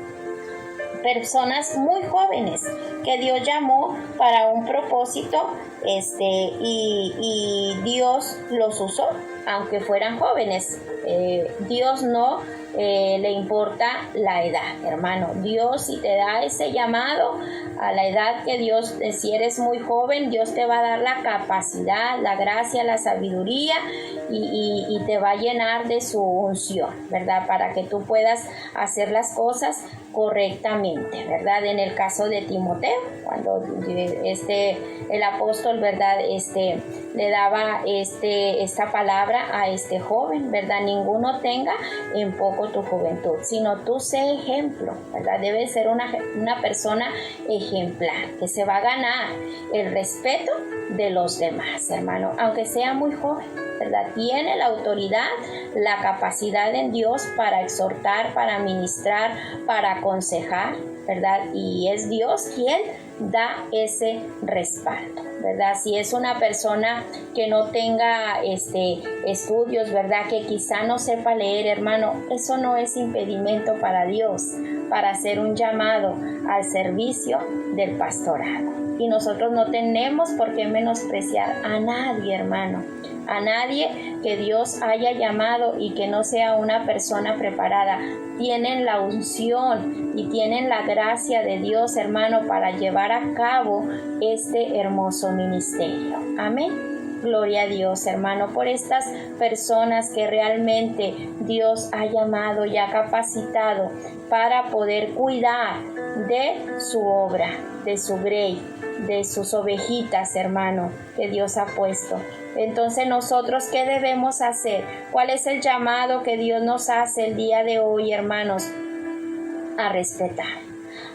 personas muy jóvenes que Dios llamó para un propósito y Dios los usó, aunque fueran jóvenes. Dios no le importa la edad, hermano. Dios, si te da ese llamado a la edad que Dios, si eres muy joven, Dios te va a dar la capacidad, la gracia, la sabiduría y te va a llenar de su unción, ¿verdad? Para que tú puedas hacer las cosas correctamente, ¿verdad? En el caso de Timoteo, cuando el apóstol, ¿verdad? Le daba esta palabra a este joven, ¿verdad? Ninguno tenga en poco tu juventud, sino tú sé ejemplo, ¿verdad? Debes ser una persona ejemplar, que se va a ganar el respeto de los demás, hermano, aunque sea muy joven, ¿verdad? Tiene la autoridad, la capacidad en Dios para exhortar, para ministrar, para aconsejar, ¿verdad? Y es Dios quien da ese respaldo, ¿verdad? Si es una persona que no tenga estudios, ¿verdad? Que quizá no sepa leer, hermano, eso no es impedimento para Dios, para hacer un llamado al servicio del pastorado. Y nosotros no tenemos por qué menospreciar a nadie, hermano, a nadie que Dios haya llamado y que no sea una persona preparada. Tienen la unción y tienen la gracia de Dios, hermano, para llevar a cabo este hermoso ministerio. Amén. Gloria a Dios, hermano, por estas personas que realmente Dios ha llamado y ha capacitado para poder cuidar de su obra, de su grey, de sus ovejitas, hermano, que Dios ha puesto. Entonces, nosotros, ¿qué debemos hacer? ¿Cuál es el llamado que Dios nos hace el día de hoy, hermanos? A respetar.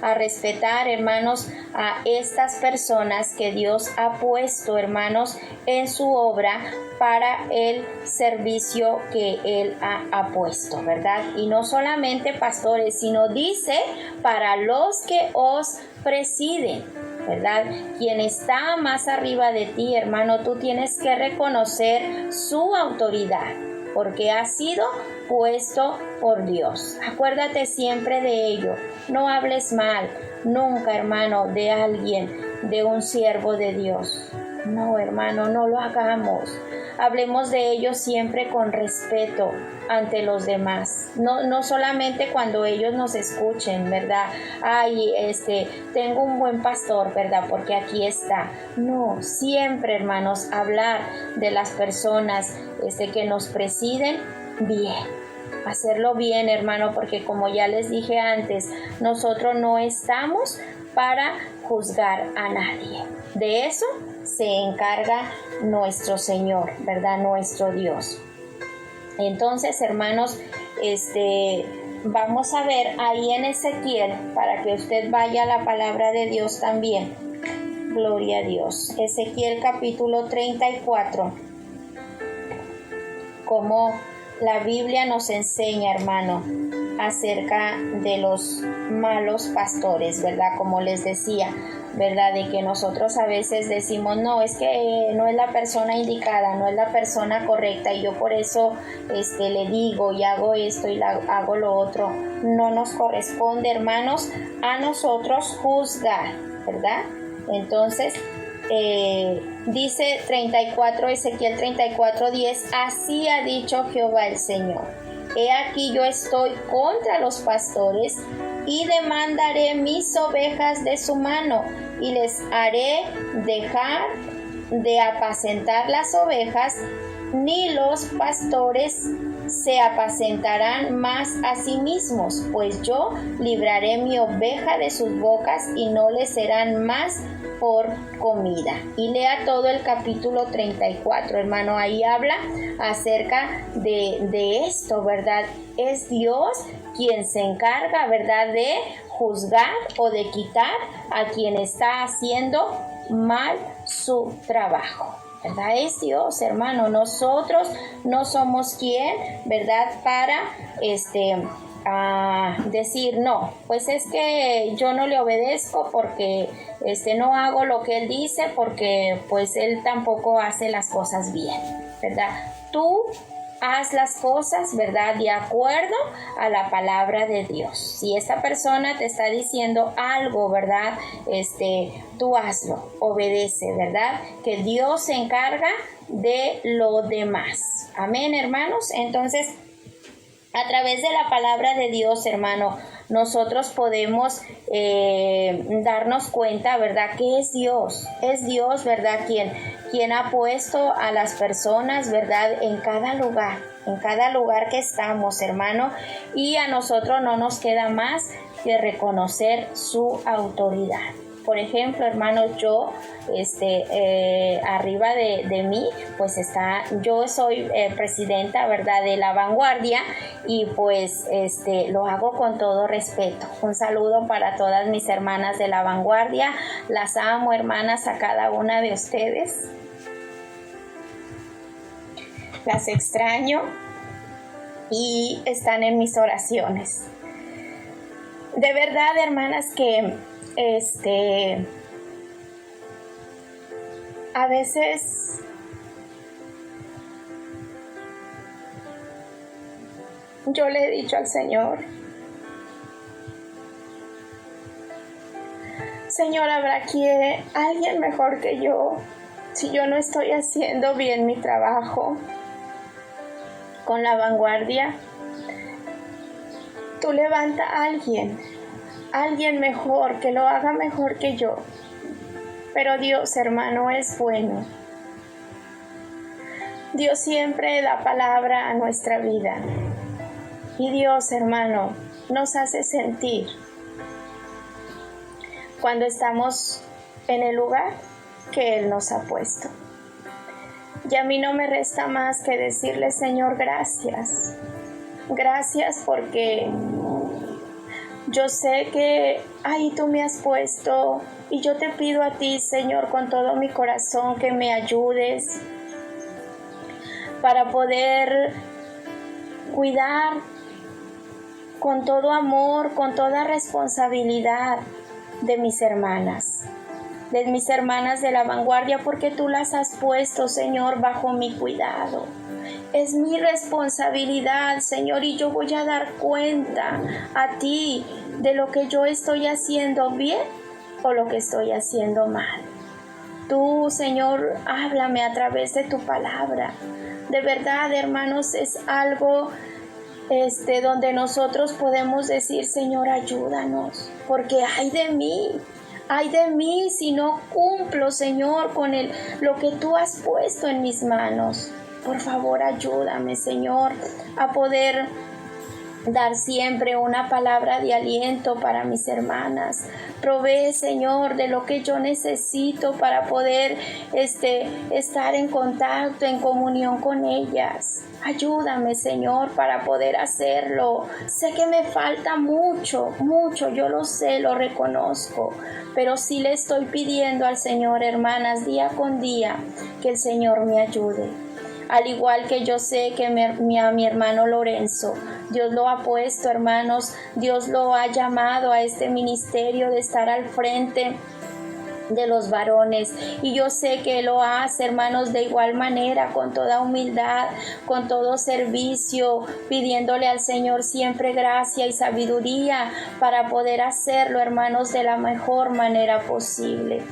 a respetar, hermanos, a estas personas que Dios ha puesto, hermanos, en su obra para el servicio que Él ha puesto, ¿verdad? Y no solamente pastores, sino dice para los que os presiden, ¿verdad? Quien está más arriba de ti, hermano, tú tienes que reconocer su autoridad, porque ha sido puesto por Dios. Acuérdate siempre de ello. No hables mal nunca, hermano, de alguien, de un siervo de Dios. No, hermano, no lo hagamos. Hablemos de ellos siempre con respeto ante los demás. No solamente cuando ellos nos escuchen, ¿verdad? Ay, tengo un buen pastor, ¿verdad? Porque aquí está. No, siempre, hermanos, hablar de las personas que nos presiden bien. Hacerlo bien, hermano, porque como ya les dije antes, nosotros no estamos para juzgar a nadie. De eso se encarga nuestro Señor, ¿verdad? Nuestro Dios. Entonces, hermanos, vamos a ver ahí en Ezequiel, para que usted vaya a la palabra de Dios también. Gloria a Dios. Ezequiel capítulo 34. Como la Biblia nos enseña, hermano, acerca de los malos pastores, ¿verdad? Como les decía, ¿verdad? De que nosotros a veces decimos, no, es que no es la persona indicada, no es la persona correcta, y yo por eso le digo y hago esto y hago lo otro. No nos corresponde, hermanos, a nosotros juzgar, ¿verdad? Entonces, dice Ezequiel 34:10, así ha dicho Jehová el Señor. He aquí yo estoy contra los pastores y demandaré mis ovejas de su mano y les haré dejar de apacentar las ovejas, ni los pastores se apacentarán más a sí mismos, pues yo libraré mi oveja de sus bocas y no les serán más por comida. Y lea todo el capítulo 34, hermano, ahí habla acerca de esto, ¿verdad? Es Dios quien se encarga, ¿verdad?, de juzgar o de quitar a quien está haciendo mal su trabajo, ¿verdad? Es Dios, hermano. Nosotros no somos quien, ¿verdad?, para decir, no, pues es que yo no le obedezco porque no hago lo que él dice, porque pues él tampoco hace las cosas bien, ¿verdad? Tú haz las cosas, ¿verdad?, de acuerdo a la palabra de Dios. Si esta persona te está diciendo algo, ¿verdad?, tú hazlo, obedece, ¿verdad? Que Dios se encarga de lo demás. Amén, hermanos. Entonces, a través de la palabra de Dios, hermano, nosotros podemos darnos cuenta, ¿verdad?, que es Dios, ¿verdad?, quien ha puesto a las personas, ¿verdad?, en cada lugar que estamos, hermano, y a nosotros no nos queda más que reconocer su autoridad. Por ejemplo, hermanos, yo, arriba de mí, pues yo soy presidenta, ¿verdad?, de La Vanguardia, y pues lo hago con todo respeto. Un saludo para todas mis hermanas de La Vanguardia. Las amo, hermanas, a cada una de ustedes. Las extraño y están en mis oraciones. De verdad, hermanas, que a veces yo le he dicho al Señor, Señor, ¿habrá aquí alguien mejor que yo? Si yo no estoy haciendo bien mi trabajo con La Vanguardia, tú levanta a alguien mejor, que lo haga mejor que yo. Pero Dios, hermano, es bueno. Dios siempre da palabra a nuestra vida. Y Dios, hermano, nos hace sentir cuando estamos en el lugar que Él nos ha puesto. Y a mí no me resta más que decirle, Señor, gracias. Gracias porque Yo sé que ahí tú me has puesto y yo te pido a ti, Señor, con todo mi corazón que me ayudes para poder cuidar con todo amor, con toda responsabilidad de mis hermanas de la vanguardia, porque tú las has puesto, Señor, bajo mi cuidado. Es mi responsabilidad, Señor, y yo voy a dar cuenta a ti de lo que yo estoy haciendo bien o lo que estoy haciendo mal. Tú, Señor, háblame a través de tu palabra. De verdad, hermanos, es algo donde nosotros podemos decir, Señor, ayúdanos, porque ay de mí si no cumplo, Señor, con lo que tú has puesto en mis manos. Por favor, ayúdame, Señor, a poder dar siempre una palabra de aliento para mis hermanas. Provee, Señor, de lo que yo necesito para poder estar en contacto, en comunión con ellas. Ayúdame, Señor, para poder hacerlo. Sé que me falta mucho, yo lo sé, lo reconozco, pero sí le estoy pidiendo al Señor, hermanas, día con día, que el Señor me ayude. Al igual que yo sé que a mi hermano Lorenzo, Dios lo ha puesto, hermanos, Dios lo ha llamado a este ministerio de estar al frente de los varones, y yo sé que lo hace, hermanos, de igual manera, con toda humildad, con todo servicio, pidiéndole al Señor siempre gracia y sabiduría para poder hacerlo, hermanos, de la mejor manera posible.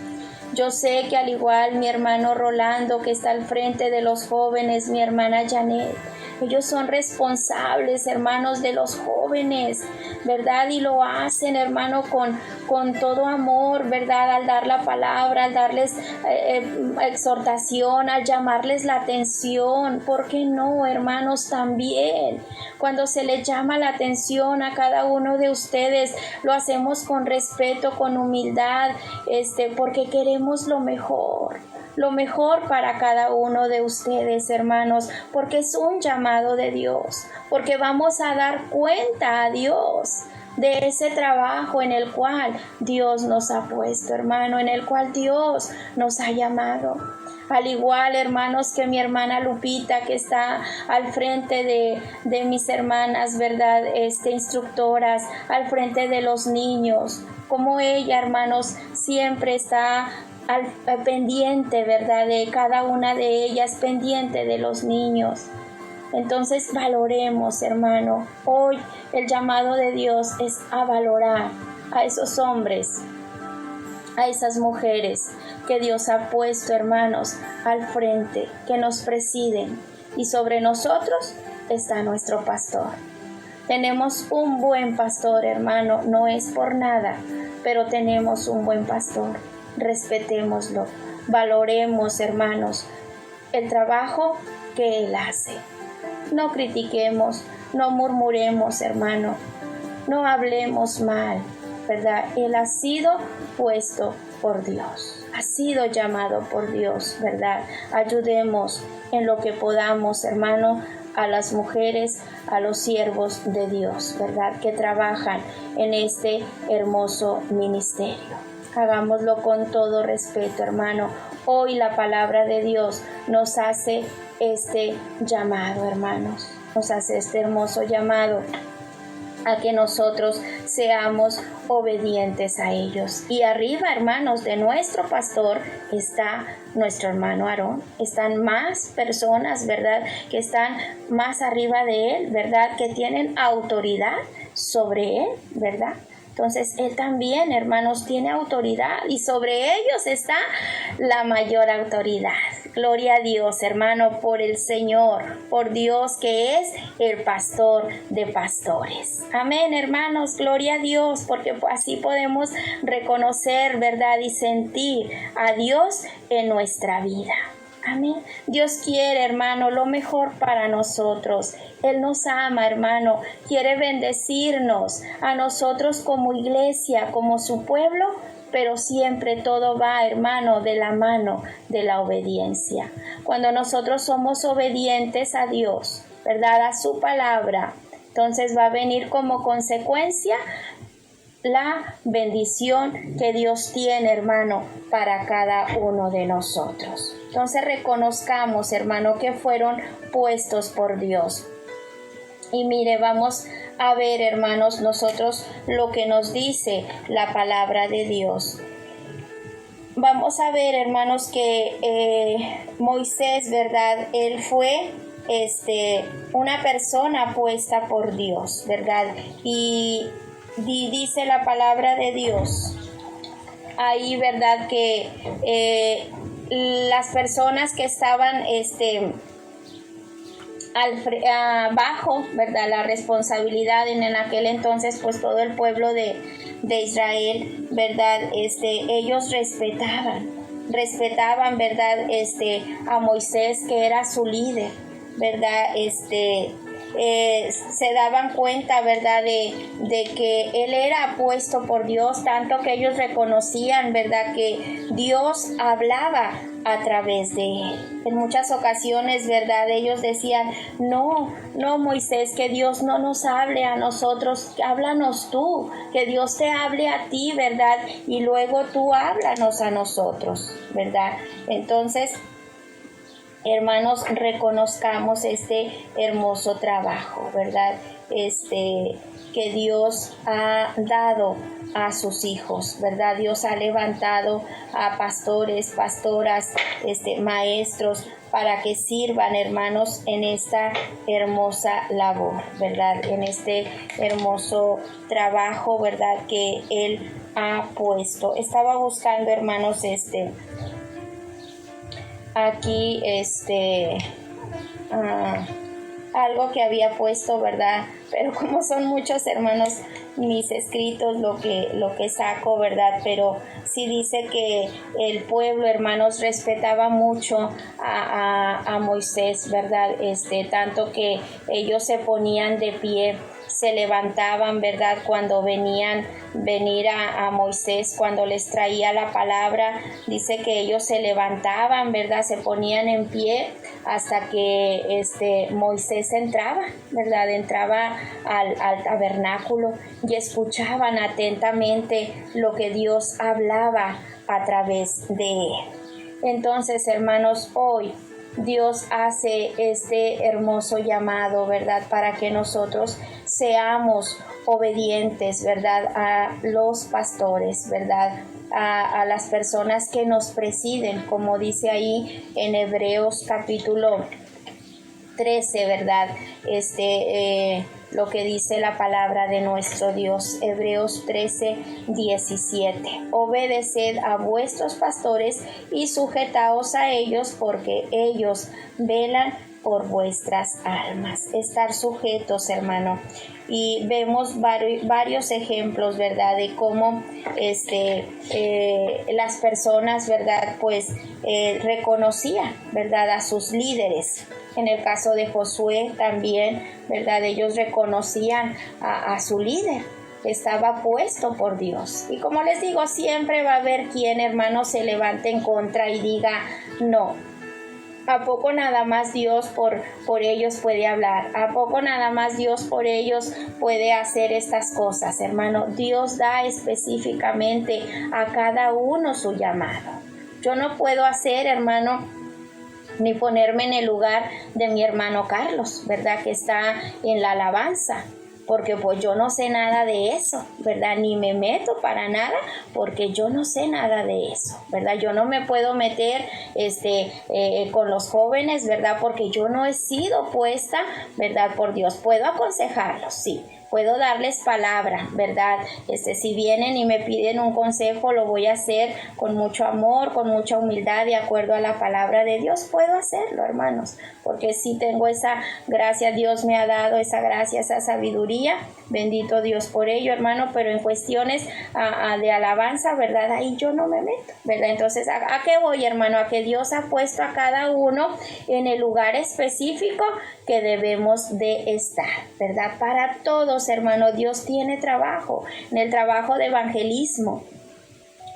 Yo sé que al igual mi hermano Rolando, que está al frente de los jóvenes, mi hermana Janet, ellos son responsables, hermanos, de los jóvenes, ¿verdad? Y lo hacen, hermano, con todo amor, ¿verdad? Al dar la palabra, al darles exhortación, al llamarles la atención. ¿Por qué no, hermanos? También, cuando se les llama la atención a cada uno de ustedes, lo hacemos con respeto, con humildad, porque queremos lo mejor para cada uno de ustedes, hermanos, porque es un llamado de Dios, porque vamos a dar cuenta a Dios de ese trabajo en el cual Dios nos ha puesto, hermano, en el cual Dios nos ha llamado. Al igual, hermanos, que mi hermana Lupita, que está al frente de mis hermanas, ¿verdad? Instructoras, al frente de los niños, como ella, hermanos, siempre está al pendiente, ¿verdad? De cada una de ellas, pendiente de los niños. Entonces valoremos, hermano. Hoy el llamado de Dios es a valorar a esos hombres, a esas mujeres que Dios ha puesto, hermanos, al frente, que nos presiden. Y sobre nosotros está nuestro pastor. Tenemos un buen pastor, hermano, no es por nada, pero tenemos un buen pastor. Respetémoslo, valoremos, hermanos, el trabajo que Él hace. No critiquemos, no murmuremos, hermano, no hablemos mal, ¿verdad? Él ha sido puesto por Dios, ha sido llamado por Dios, ¿verdad? Ayudemos en lo que podamos, hermano, a las mujeres, a los siervos de Dios, ¿verdad? Que trabajan en este hermoso ministerio. Hagámoslo con todo respeto, hermano. Hoy la palabra de Dios nos hace este llamado, hermanos. Nos hace este hermoso llamado a que nosotros seamos obedientes a ellos. Y arriba, hermanos, de nuestro pastor está nuestro hermano Aarón. Están más personas, ¿verdad? Que están más arriba de él, ¿verdad? Que tienen autoridad sobre él, ¿verdad? Entonces, Él también, hermanos, tiene autoridad y sobre ellos está la mayor autoridad. Gloria a Dios, hermano, por el Señor, por Dios que es el pastor de pastores. Amén, hermanos, gloria a Dios, porque así podemos reconocer, ¿verdad? Y sentir a Dios en nuestra vida. Amén. Dios quiere, hermano, lo mejor para nosotros. Él nos ama, hermano. Quiere bendecirnos a nosotros como iglesia, como su pueblo, pero siempre todo va, hermano, de la mano de la obediencia. Cuando nosotros somos obedientes a Dios, ¿verdad? A su palabra, entonces va a venir como consecuencia la bendición que Dios tiene, hermano, para cada uno de nosotros. Entonces reconozcamos, hermano, que fueron puestos por Dios. Y mire, vamos a ver, hermanos, nosotros lo que nos dice la palabra de Dios. Vamos a ver, hermanos, que Moisés, ¿verdad? Él fue una persona puesta por Dios, ¿verdad? Y dice la palabra de Dios ahí, ¿verdad? Que las personas que estaban bajo, ¿verdad?, la responsabilidad en aquel entonces, pues todo el pueblo de Israel, ¿verdad? Ellos respetaban, ¿verdad?, a Moisés, que era su líder, ¿verdad? Se daban cuenta, ¿verdad?, de que él era puesto por Dios, tanto que ellos reconocían, ¿verdad?, que Dios hablaba a través de él. En muchas ocasiones, ¿verdad?, ellos decían, no, Moisés, que Dios no nos hable a nosotros, háblanos tú, que Dios te hable a ti, ¿verdad?, y luego tú háblanos a nosotros, ¿verdad? Entonces, hermanos, reconozcamos este hermoso trabajo, ¿verdad? Que Dios ha dado a sus hijos, ¿verdad? Dios ha levantado a pastores, pastoras, maestros, para que sirvan, hermanos, en esta hermosa labor, ¿verdad? En este hermoso trabajo, ¿verdad?, que Él ha puesto. Estaba buscando, hermanos, aquí algo que había puesto, ¿verdad? Pero como son muchos, hermanos, mis escritos, lo que saco, ¿verdad? Pero sí dice que el pueblo, hermanos, respetaba mucho a Moisés, ¿verdad? Tanto que ellos se ponían de pie, se levantaban, ¿verdad?, cuando venir a Moisés, cuando les traía la palabra. Dice que ellos se levantaban, ¿verdad?, se ponían en pie hasta que Moisés entraba, ¿verdad?, entraba al tabernáculo y escuchaban atentamente lo que Dios hablaba a través de él. Entonces, hermanos, hoy Dios hace este hermoso llamado, ¿verdad?, para que nosotros seamos obedientes, ¿verdad?, a los pastores, ¿verdad?, a las personas que nos presiden, como dice ahí en Hebreos capítulo 13, ¿verdad? Lo que dice la palabra de nuestro Dios, Hebreos 13, 17. Obedeced a vuestros pastores y sujetaos a ellos, porque ellos velan por vuestras almas. Estar sujetos, hermano. Y vemos varios ejemplos, ¿verdad?, de cómo las personas, ¿verdad?, pues reconocían, ¿verdad?, a sus líderes. En el caso de Josué también, ¿verdad?, ellos reconocían a su líder. Estaba puesto por Dios. Y como les digo, siempre va a haber quien, hermano, se levante en contra y diga no. ¿A poco nada más Dios por ellos puede hablar? ¿A poco nada más Dios por ellos puede hacer estas cosas, hermano? Dios da específicamente a cada uno su llamado. Yo no puedo hacer, hermano, ni ponerme en el lugar de mi hermano Carlos, ¿verdad?, que está en la alabanza, porque pues yo no sé nada de eso, ¿verdad? Ni me meto para nada, porque yo no sé nada de eso, ¿verdad? Yo no me puedo meter con los jóvenes, ¿verdad? Porque yo no he sido puesta, ¿verdad?, por Dios. Puedo aconsejarlos, sí. Puedo darles palabra, ¿verdad? Si vienen y me piden un consejo, lo voy a hacer con mucho amor, con mucha humildad, de acuerdo a la palabra de Dios. Puedo hacerlo, hermanos, porque sí tengo esa gracia, Dios me ha dado esa gracia, esa sabiduría. Bendito Dios por ello, hermano, pero en cuestiones de alabanza, ¿verdad?, ahí yo no me meto, ¿verdad? Entonces, ¿a qué voy, hermano? A que Dios ha puesto a cada uno en el lugar específico que debemos de estar, ¿verdad? Para todos, hermano, Dios tiene trabajo, en el trabajo de evangelismo,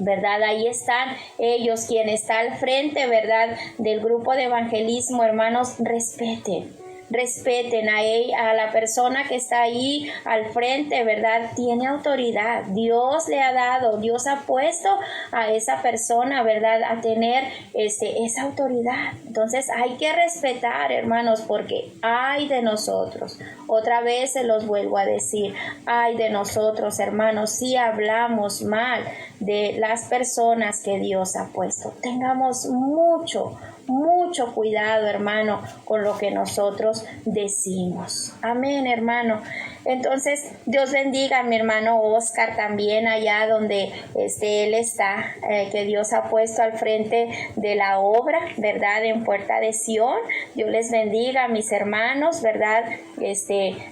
¿verdad? Ahí están ellos, quien está al frente, ¿verdad?, del grupo de evangelismo, hermanos, respeten, respeten a ella, a la persona que está ahí al frente, ¿verdad? Tiene autoridad, Dios le ha dado, Dios ha puesto a esa persona, ¿verdad? A tener esa autoridad. Entonces hay que respetar, hermanos, porque ay de nosotros, otra vez se los vuelvo a decir, ay de nosotros, hermanos, si hablamos mal de las personas que Dios ha puesto. Tengamos mucho cuidado, hermano, con lo que nosotros decimos. Amén, hermano. Entonces, Dios bendiga a mi hermano Oscar también allá donde él está, que Dios ha puesto al frente de la obra, ¿verdad? En Puerta de Sion. Dios les bendiga a mis hermanos, ¿verdad?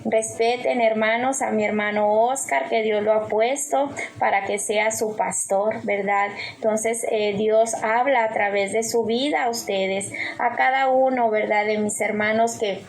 Respeten, hermanos, a mi hermano Oscar, que Dios lo ha puesto para que sea su pastor, ¿verdad? Entonces, Dios habla a través de su vida a ustedes, a cada uno, ¿verdad? De mis hermanos que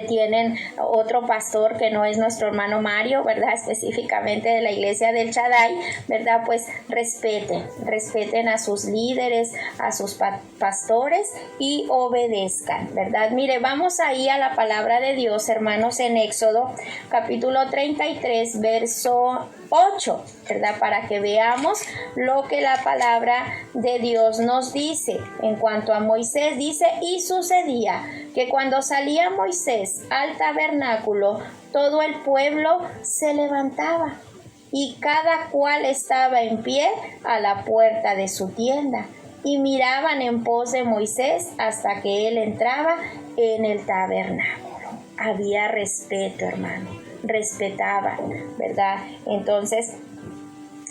tienen otro pastor que no es nuestro hermano Mario, ¿verdad? Específicamente de la iglesia del Shaddai, ¿verdad? Pues respeten a sus líderes, a sus pastores y obedezcan, ¿verdad? Mire, vamos ahí a la palabra de Dios, hermanos, en Éxodo, capítulo 33, verso 8, ¿verdad? Para que veamos lo que la palabra de Dios nos dice. En cuanto a Moisés, dice, y sucedía que cuando salía Moisés al tabernáculo, todo el pueblo se levantaba y cada cual estaba en pie a la puerta de su tienda y miraban en pos de Moisés hasta que él entraba en el tabernáculo. Había respeto, hermano, respetaban, ¿verdad? Entonces,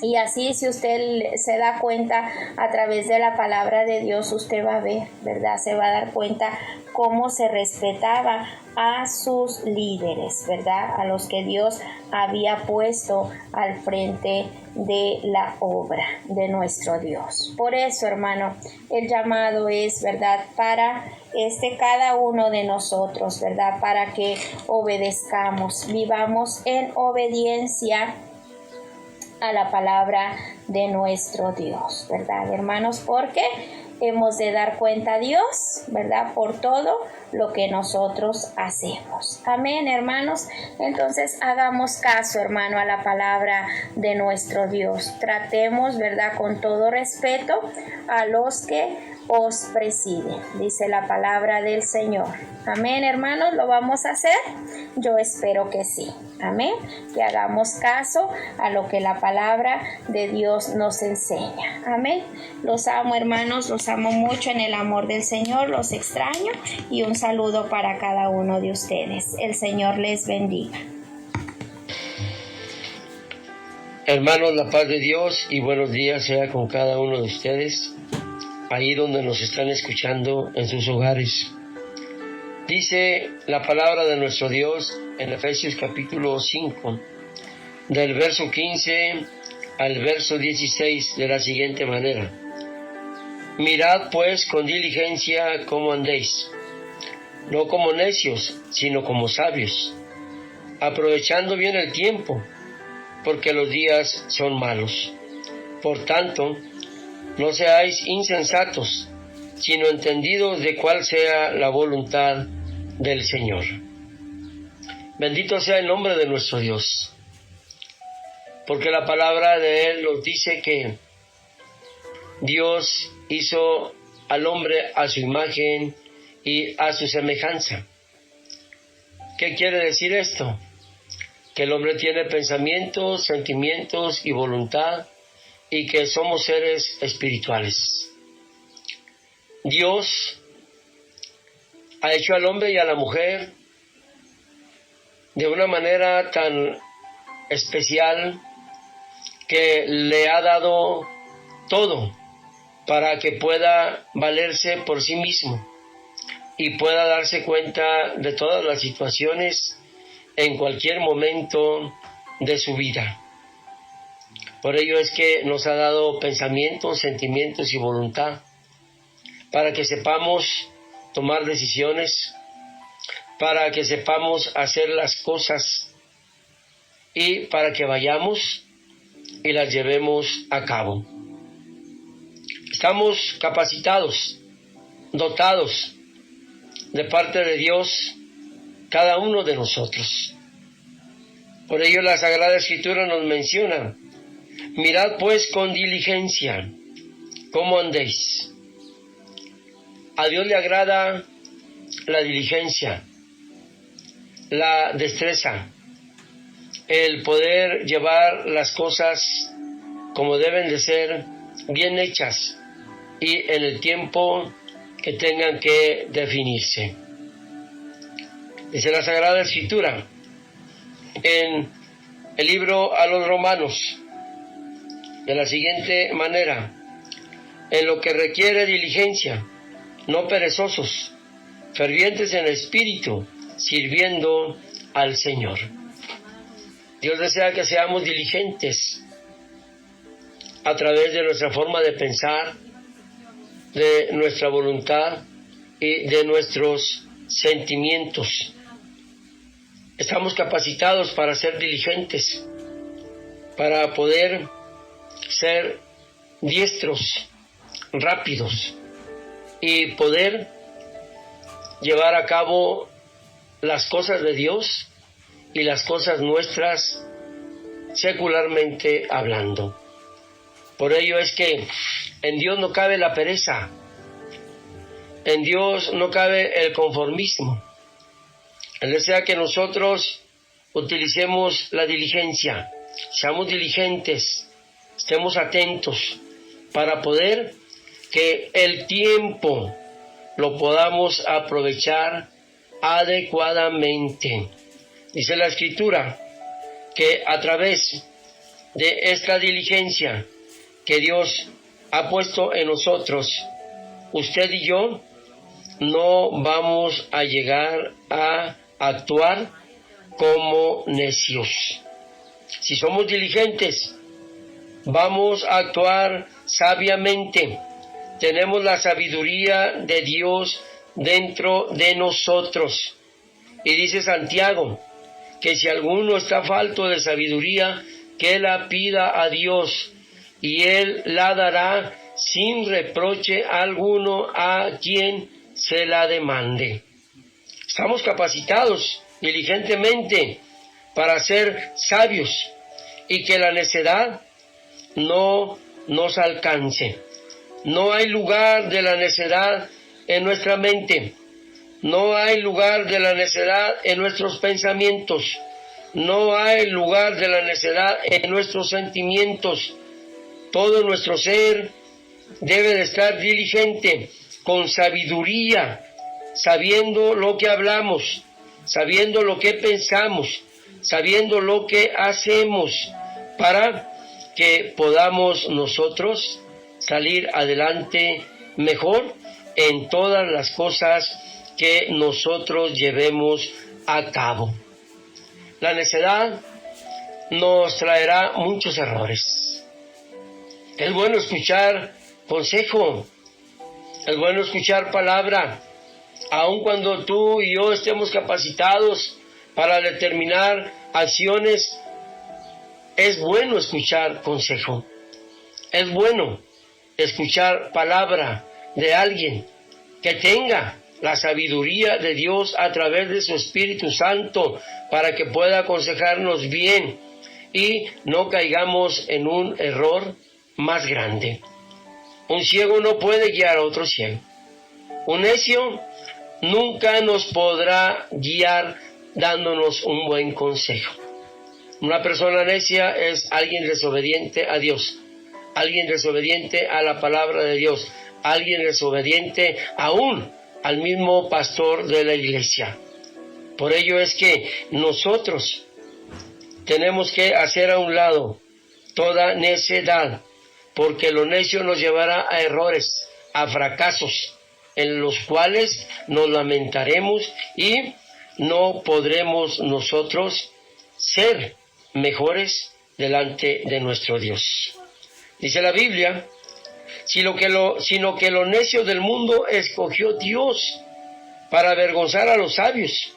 y así, si usted se da cuenta a través de la palabra de Dios, usted va a ver, ¿verdad? Se va a dar cuenta cómo se respetaba a sus líderes, ¿verdad? A los que Dios había puesto al frente de la obra de nuestro Dios. Por eso, hermano, el llamado es, ¿verdad? Para cada uno de nosotros, ¿verdad? Para que obedezcamos, vivamos en obediencia a la palabra de nuestro Dios, ¿verdad, hermanos? Porque hemos de dar cuenta a Dios, ¿verdad? Por todo lo que nosotros hacemos. Amén, hermanos. Entonces, hagamos caso, hermano, a la palabra de nuestro Dios. Tratemos, ¿verdad? Con todo respeto a los que os preside, dice la palabra del Señor. Amén, hermanos, ¿lo vamos a hacer? Yo espero que sí. Amén, que hagamos caso a lo que la palabra de Dios nos enseña. Amén. Los amo, hermanos, los amo mucho en el amor del Señor, los extraño y un saludo para cada uno de ustedes. El Señor les bendiga. Hermanos, la paz de Dios y buenos días sea con cada uno de ustedes, ahí donde nos están escuchando en sus hogares. Dice la palabra de nuestro Dios en Efesios capítulo 5, del verso 15 al verso 16, de la siguiente manera: mirad pues con diligencia cómo andéis, no como necios, sino como sabios, aprovechando bien el tiempo, porque los días son malos. Por tanto, no seáis insensatos, sino entendidos de cuál sea la voluntad del Señor. Bendito sea el nombre de nuestro Dios, porque la palabra de Él nos dice que Dios hizo al hombre a su imagen y a su semejanza. ¿Qué quiere decir esto? Que el hombre tiene pensamientos, sentimientos y voluntad, y que somos seres espirituales. Dios ha hecho al hombre y a la mujer de una manera tan especial que le ha dado todo para que pueda valerse por sí mismo y pueda darse cuenta de todas las situaciones en cualquier momento de su vida. Por ello es que nos ha dado pensamientos, sentimientos y voluntad para que sepamos tomar decisiones, para que sepamos hacer las cosas y para que vayamos y las llevemos a cabo. Estamos capacitados, dotados de parte de Dios cada uno de nosotros. Por ello la Sagrada Escritura nos menciona: mirad pues con diligencia cómo andéis. A Dios le agrada la diligencia, la destreza, el poder llevar las cosas como deben de ser, bien hechas y en el tiempo que tengan que definirse. Dice la Sagrada Escritura en el libro a los Romanos de la siguiente manera: en lo que requiere diligencia, no perezosos, fervientes en espíritu, sirviendo al Señor. Dios desea que seamos diligentes a través de nuestra forma de pensar, de nuestra voluntad y de nuestros sentimientos. Estamos capacitados para ser diligentes, para poder ser diestros, rápidos y poder llevar a cabo las cosas de Dios y las cosas nuestras secularmente hablando. Por ello es que en Dios no cabe la pereza, en Dios no cabe el conformismo. Él desea que nosotros utilicemos la diligencia, seamos diligentes, estemos atentos para poder que el tiempo lo podamos aprovechar adecuadamente. Dice la Escritura que a través de esta diligencia que Dios ha puesto en nosotros, usted y yo no vamos a llegar a actuar como necios. Si somos diligentes, vamos a actuar sabiamente. Tenemos la sabiduría de Dios dentro de nosotros. Y dice Santiago que si alguno está falto de sabiduría, que la pida a Dios, y Él la dará sin reproche alguno a quien se la demande. Estamos capacitados diligentemente para ser sabios y que la necedad no nos alcance. No hay lugar de la necedad en nuestra mente. No hay lugar de la necedad en nuestros pensamientos. No hay lugar de la necedad en nuestros sentimientos. Todo nuestro ser debe de estar diligente, con sabiduría, sabiendo lo que hablamos, sabiendo lo que pensamos, sabiendo lo que hacemos, para que podamos nosotros salir adelante mejor en todas las cosas que nosotros llevemos a cabo. La necedad nos traerá muchos errores. Es bueno escuchar consejo, es bueno escuchar palabra, aun cuando tú y yo estemos capacitados para determinar acciones. Es bueno escuchar consejo, es bueno escuchar palabra de alguien que tenga la sabiduría de Dios a través de su Espíritu Santo para que pueda aconsejarnos bien y no caigamos en un error más grande. Un ciego no puede guiar a otro ciego. Un necio nunca nos podrá guiar dándonos un buen consejo. Una persona necia es alguien desobediente a Dios, alguien desobediente a la palabra de Dios, alguien desobediente aún al mismo pastor de la iglesia. Por ello es que nosotros tenemos que hacer a un lado toda necedad, porque lo necio nos llevará a errores, a fracasos, en los cuales nos lamentaremos y no podremos nosotros ser mejores delante de nuestro Dios. Dice la Biblia, sino que lo necio del mundo escogió Dios para avergonzar a los sabios,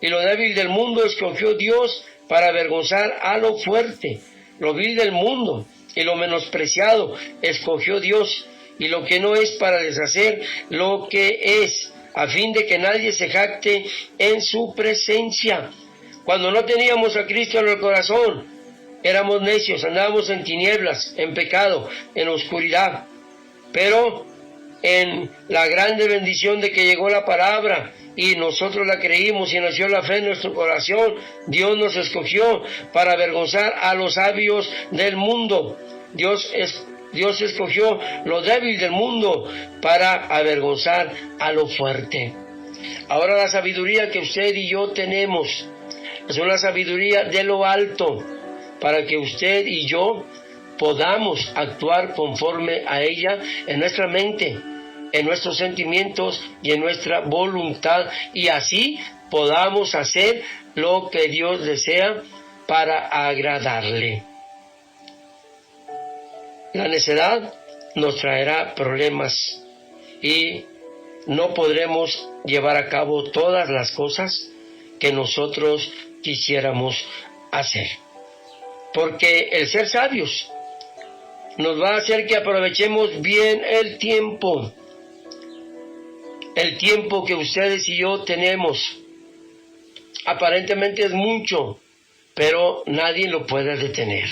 y lo débil del mundo escogió Dios para avergonzar a lo fuerte. Lo vil del mundo y lo menospreciado escogió Dios, y lo que no es para deshacer lo que es, a fin de que nadie se jacte en su presencia. Cuando no teníamos a Cristo en el corazón, éramos necios, andábamos en tinieblas, en pecado, en oscuridad. Pero en la grande bendición de que llegó la palabra y nosotros la creímos y nació la fe en nuestro corazón, Dios nos escogió para avergonzar a los sabios del mundo. Dios escogió lo débil del mundo para avergonzar a lo fuerte. Ahora la sabiduría que usted y yo tenemos es una sabiduría de lo alto, para que usted y yo podamos actuar conforme a ella en nuestra mente, en nuestros sentimientos y en nuestra voluntad, y así podamos hacer lo que Dios desea para agradarle. La necedad nos traerá problemas y no podremos llevar a cabo todas las cosas que nosotros quisiéramos hacer. Porque el ser sabios nos va a hacer que aprovechemos bien el tiempo que ustedes y yo tenemos. Aparentemente es mucho, pero nadie lo puede detener.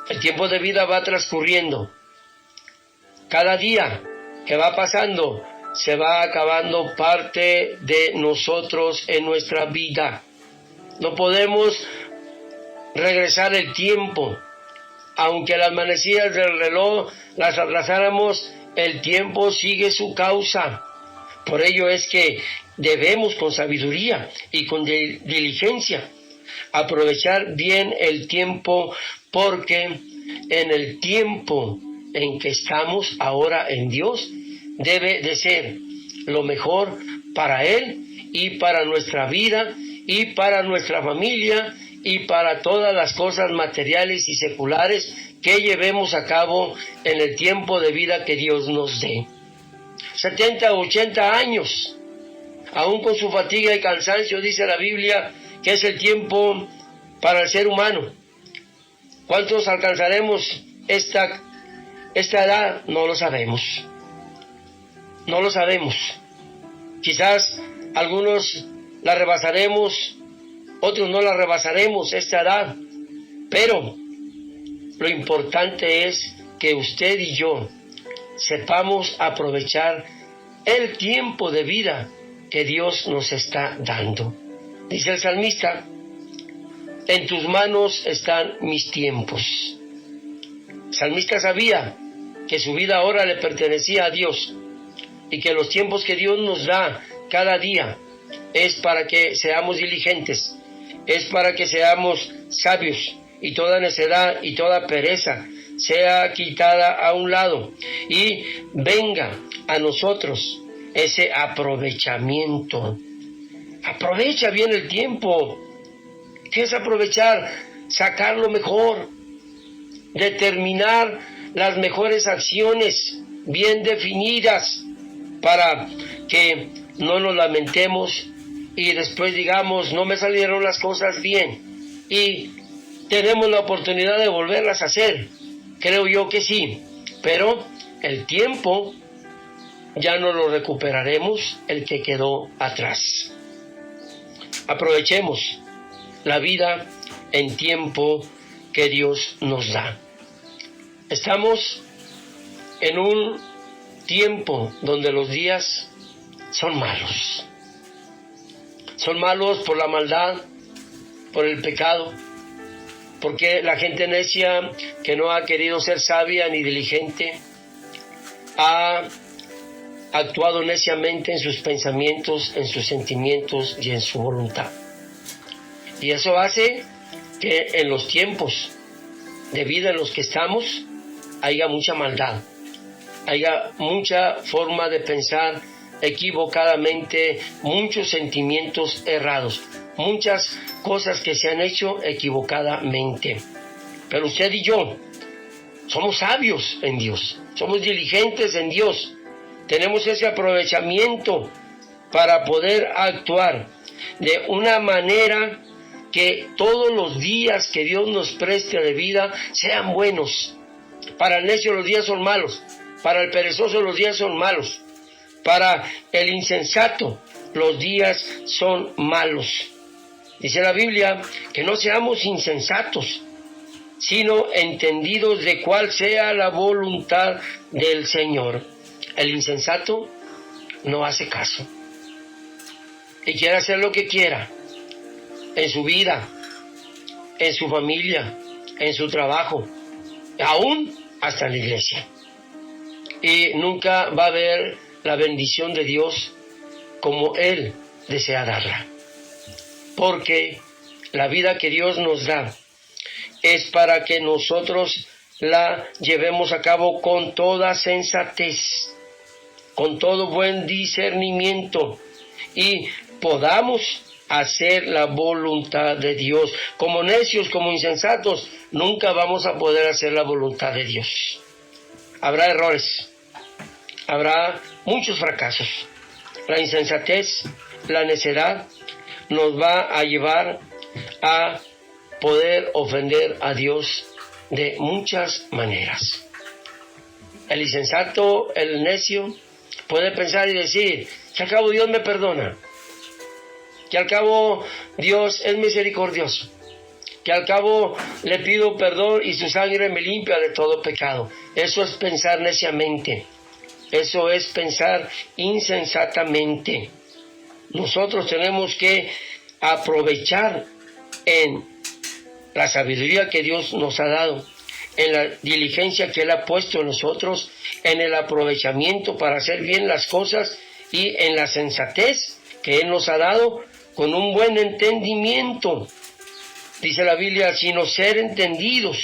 El tiempo de vida va transcurriendo. Cada día que va pasando, se va acabando parte de nosotros en nuestra vida. No podemos regresar el tiempo. Aunque las manecillas del reloj las atrasáramos, el tiempo sigue su causa. Por ello es que debemos con sabiduría y con diligencia aprovechar bien el tiempo, porque en el tiempo en que estamos ahora en Dios debe de ser lo mejor para Él y para nuestra vida y para nuestra familia y para todas las cosas materiales y seculares que llevemos a cabo en el tiempo de vida que Dios nos dé. 70 o 80 años, aún con su fatiga y cansancio, dice la Biblia que es el tiempo para el ser humano. ¿Cuántos alcanzaremos esta edad? No lo sabemos. No lo sabemos. Quizás algunos la rebasaremos, otros no la rebasaremos esta edad, pero lo importante es que usted y yo sepamos aprovechar el tiempo de vida que Dios nos está dando. Dice el salmista: en tus manos están mis tiempos. El salmista sabía que su vida ahora le pertenecía a Dios y que los tiempos que Dios nos da cada día es para que seamos diligentes, es para que seamos sabios, y toda necedad y toda pereza sea quitada a un lado y venga a nosotros ese aprovechamiento. Aprovecha bien el tiempo. ¿Qué es aprovechar? Sacar lo mejor, determinar las mejores acciones bien definidas para que no nos lamentemos y después digamos: no me salieron las cosas bien, y tenemos la oportunidad de volverlas a hacer. Creo yo que sí, pero el tiempo ya no lo recuperaremos, el que quedó atrás. Aprovechemos la vida en tiempo que Dios nos da. Estamos en un tiempo donde los días son malos. Son malos por la maldad, por el pecado, porque la gente necia que no ha querido ser sabia ni diligente ha actuado neciamente en sus pensamientos, en sus sentimientos y en su voluntad. Y eso hace que en los tiempos de vida en los que estamos haya mucha maldad, haya mucha forma de pensar equivocadamente, muchos sentimientos errados, muchas cosas que se han hecho equivocadamente. Pero usted y yo somos sabios en Dios, somos diligentes en Dios, tenemos ese aprovechamiento para poder actuar de una manera que todos los días que Dios nos preste de vida sean buenos. Para el necio los días son malos, para el perezoso los días son malos, Para el insensato los días son malos. Dice la Biblia que no seamos insensatos, sino entendidos de cuál sea la voluntad del Señor. El insensato no hace caso y quiere hacer lo que quiera en su vida, en su familia, en su trabajo, aún hasta en la iglesia. Y nunca va a haber la bendición de Dios como Él desea darla. Porque la vida que Dios nos da es para que nosotros la llevemos a cabo con toda sensatez, con todo buen discernimiento, y podamos hacer la voluntad de Dios. Como necios, como insensatos, nunca vamos a poder hacer la voluntad de Dios. Habrá errores, habrá muchos fracasos. La insensatez, la necedad, nos va a llevar a poder ofender a Dios de muchas maneras. El insensato, el necio, puede pensar y decir que al cabo Dios me perdona, que al cabo Dios es misericordioso, que al cabo le pido perdón y su sangre me limpia de todo pecado. Eso es pensar neciamente, eso es pensar insensatamente. Nosotros tenemos que aprovechar en la sabiduría que Dios nos ha dado, en la diligencia que Él ha puesto en nosotros, en el aprovechamiento para hacer bien las cosas y en la sensatez que Él nos ha dado con un buen entendimiento. Dice la Biblia, sino ser entendidos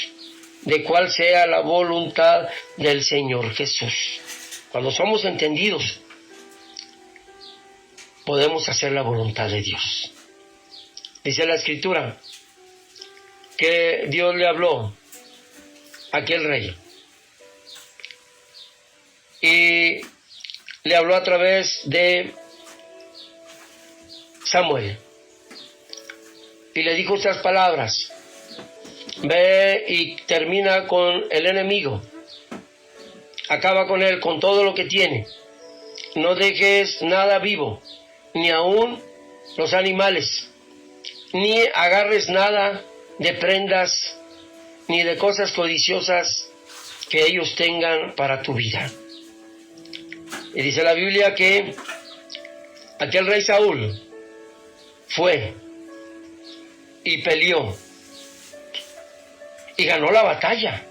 de cuál sea la voluntad del Señor Jesús. Cuando somos entendidos, podemos hacer la voluntad de Dios. Dice la Escritura que Dios le habló a aquel rey y le habló a través de Samuel y le dijo estas palabras: ve y termina con el enemigo, acaba con él, con todo lo que tiene, no dejes nada vivo, ni aun los animales, ni agarres nada de prendas, ni de cosas codiciosas que ellos tengan para tu vida. Y dice la Biblia que aquel rey Saúl fue y peleó y ganó la batalla,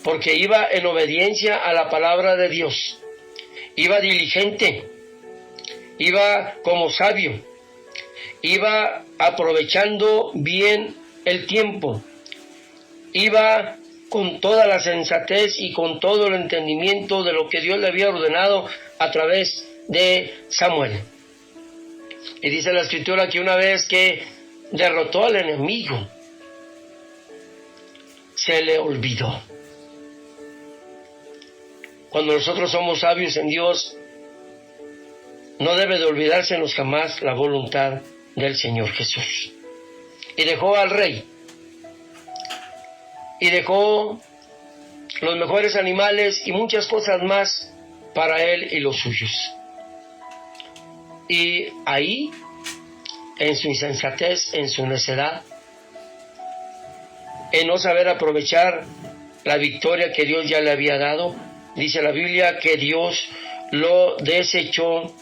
porque iba en obediencia a la palabra de Dios, iba diligente, iba como sabio, iba aprovechando bien el tiempo, iba con toda la sensatez y con todo el entendimiento de lo que Dios le había ordenado a través de Samuel. Y dice la Escritura que una vez que derrotó al enemigo, se le olvidó. Cuando nosotros somos sabios en Dios, no debe de olvidársenos jamás la voluntad del Señor Jesús. Y dejó al rey, y dejó los mejores animales y muchas cosas más para él y los suyos. Y ahí, en su insensatez, en su necedad, en no saber aprovechar la victoria que Dios ya le había dado, dice la Biblia que Dios lo desechó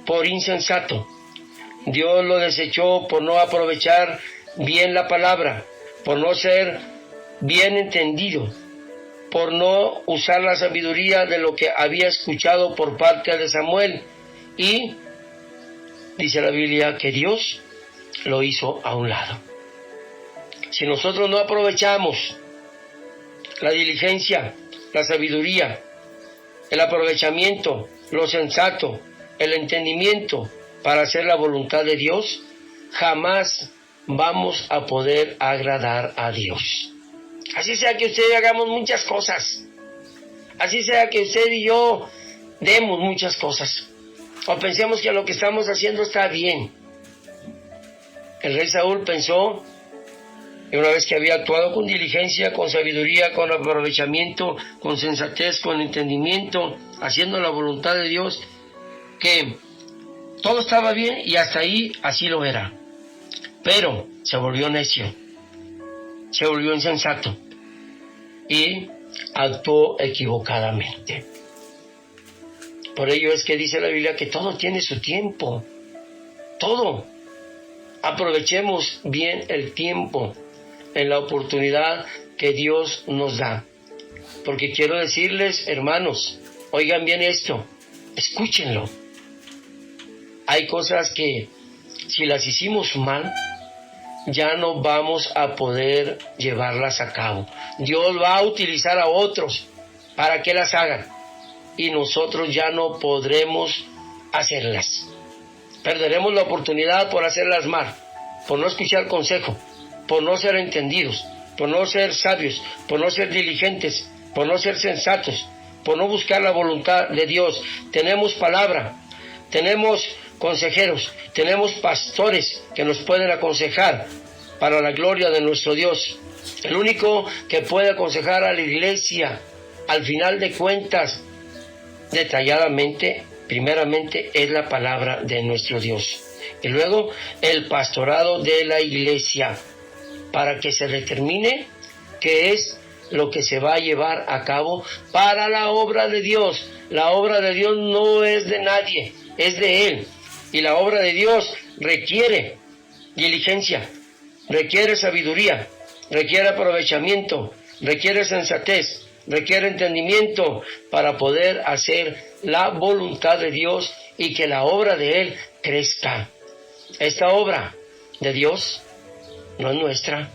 por insensato. Dios lo desechó por no aprovechar bien la palabra, por no ser bien entendido, por no usar la sabiduría de lo que había escuchado por parte de Samuel. Y dice la Biblia que Dios lo hizo a un lado. Si nosotros no aprovechamos la diligencia, la sabiduría, el aprovechamiento, lo sensato, el entendimiento para hacer la voluntad de Dios, jamás vamos a poder agradar a Dios. Así sea que usted y yo hagamos muchas cosas, así sea que usted y yo demos muchas cosas, o pensemos que lo que estamos haciendo está bien. El rey Saúl pensó Y una vez que había actuado con diligencia, con sabiduría, con aprovechamiento, con sensatez, con entendimiento, haciendo la voluntad de Dios, que todo estaba bien y hasta ahí así lo era. Pero se volvió necio, se volvió insensato y actuó equivocadamente. Por ello es que dice la Biblia que todo tiene su tiempo, todo. Aprovechemos bien el tiempo en la oportunidad que Dios nos da. Porque quiero decirles, hermanos, oigan bien esto, escúchenlo. Hay cosas que si las hicimos mal, ya no vamos a poder llevarlas a cabo. Dios va a utilizar a otros para que las hagan y nosotros ya no podremos hacerlas. Perderemos la oportunidad por hacerlas mal, por no escuchar consejo, por no ser entendidos, por no ser sabios, por no ser diligentes, por no ser sensatos, por no buscar la voluntad de Dios. Tenemos palabra, tenemos consejeros, tenemos pastores que nos pueden aconsejar para la gloria de nuestro Dios. El único que puede aconsejar a la iglesia, al final de cuentas, detalladamente, primeramente, es la palabra de nuestro Dios. Y luego, el pastorado de la iglesia, para que se determine qué es lo que se va a llevar a cabo para la obra de Dios. La obra de Dios no es de nadie, es de Él. Y la obra de Dios requiere diligencia, requiere sabiduría, requiere aprovechamiento, requiere sensatez, requiere entendimiento para poder hacer la voluntad de Dios y que la obra de Él crezca. Esta obra de Dios no es nuestra,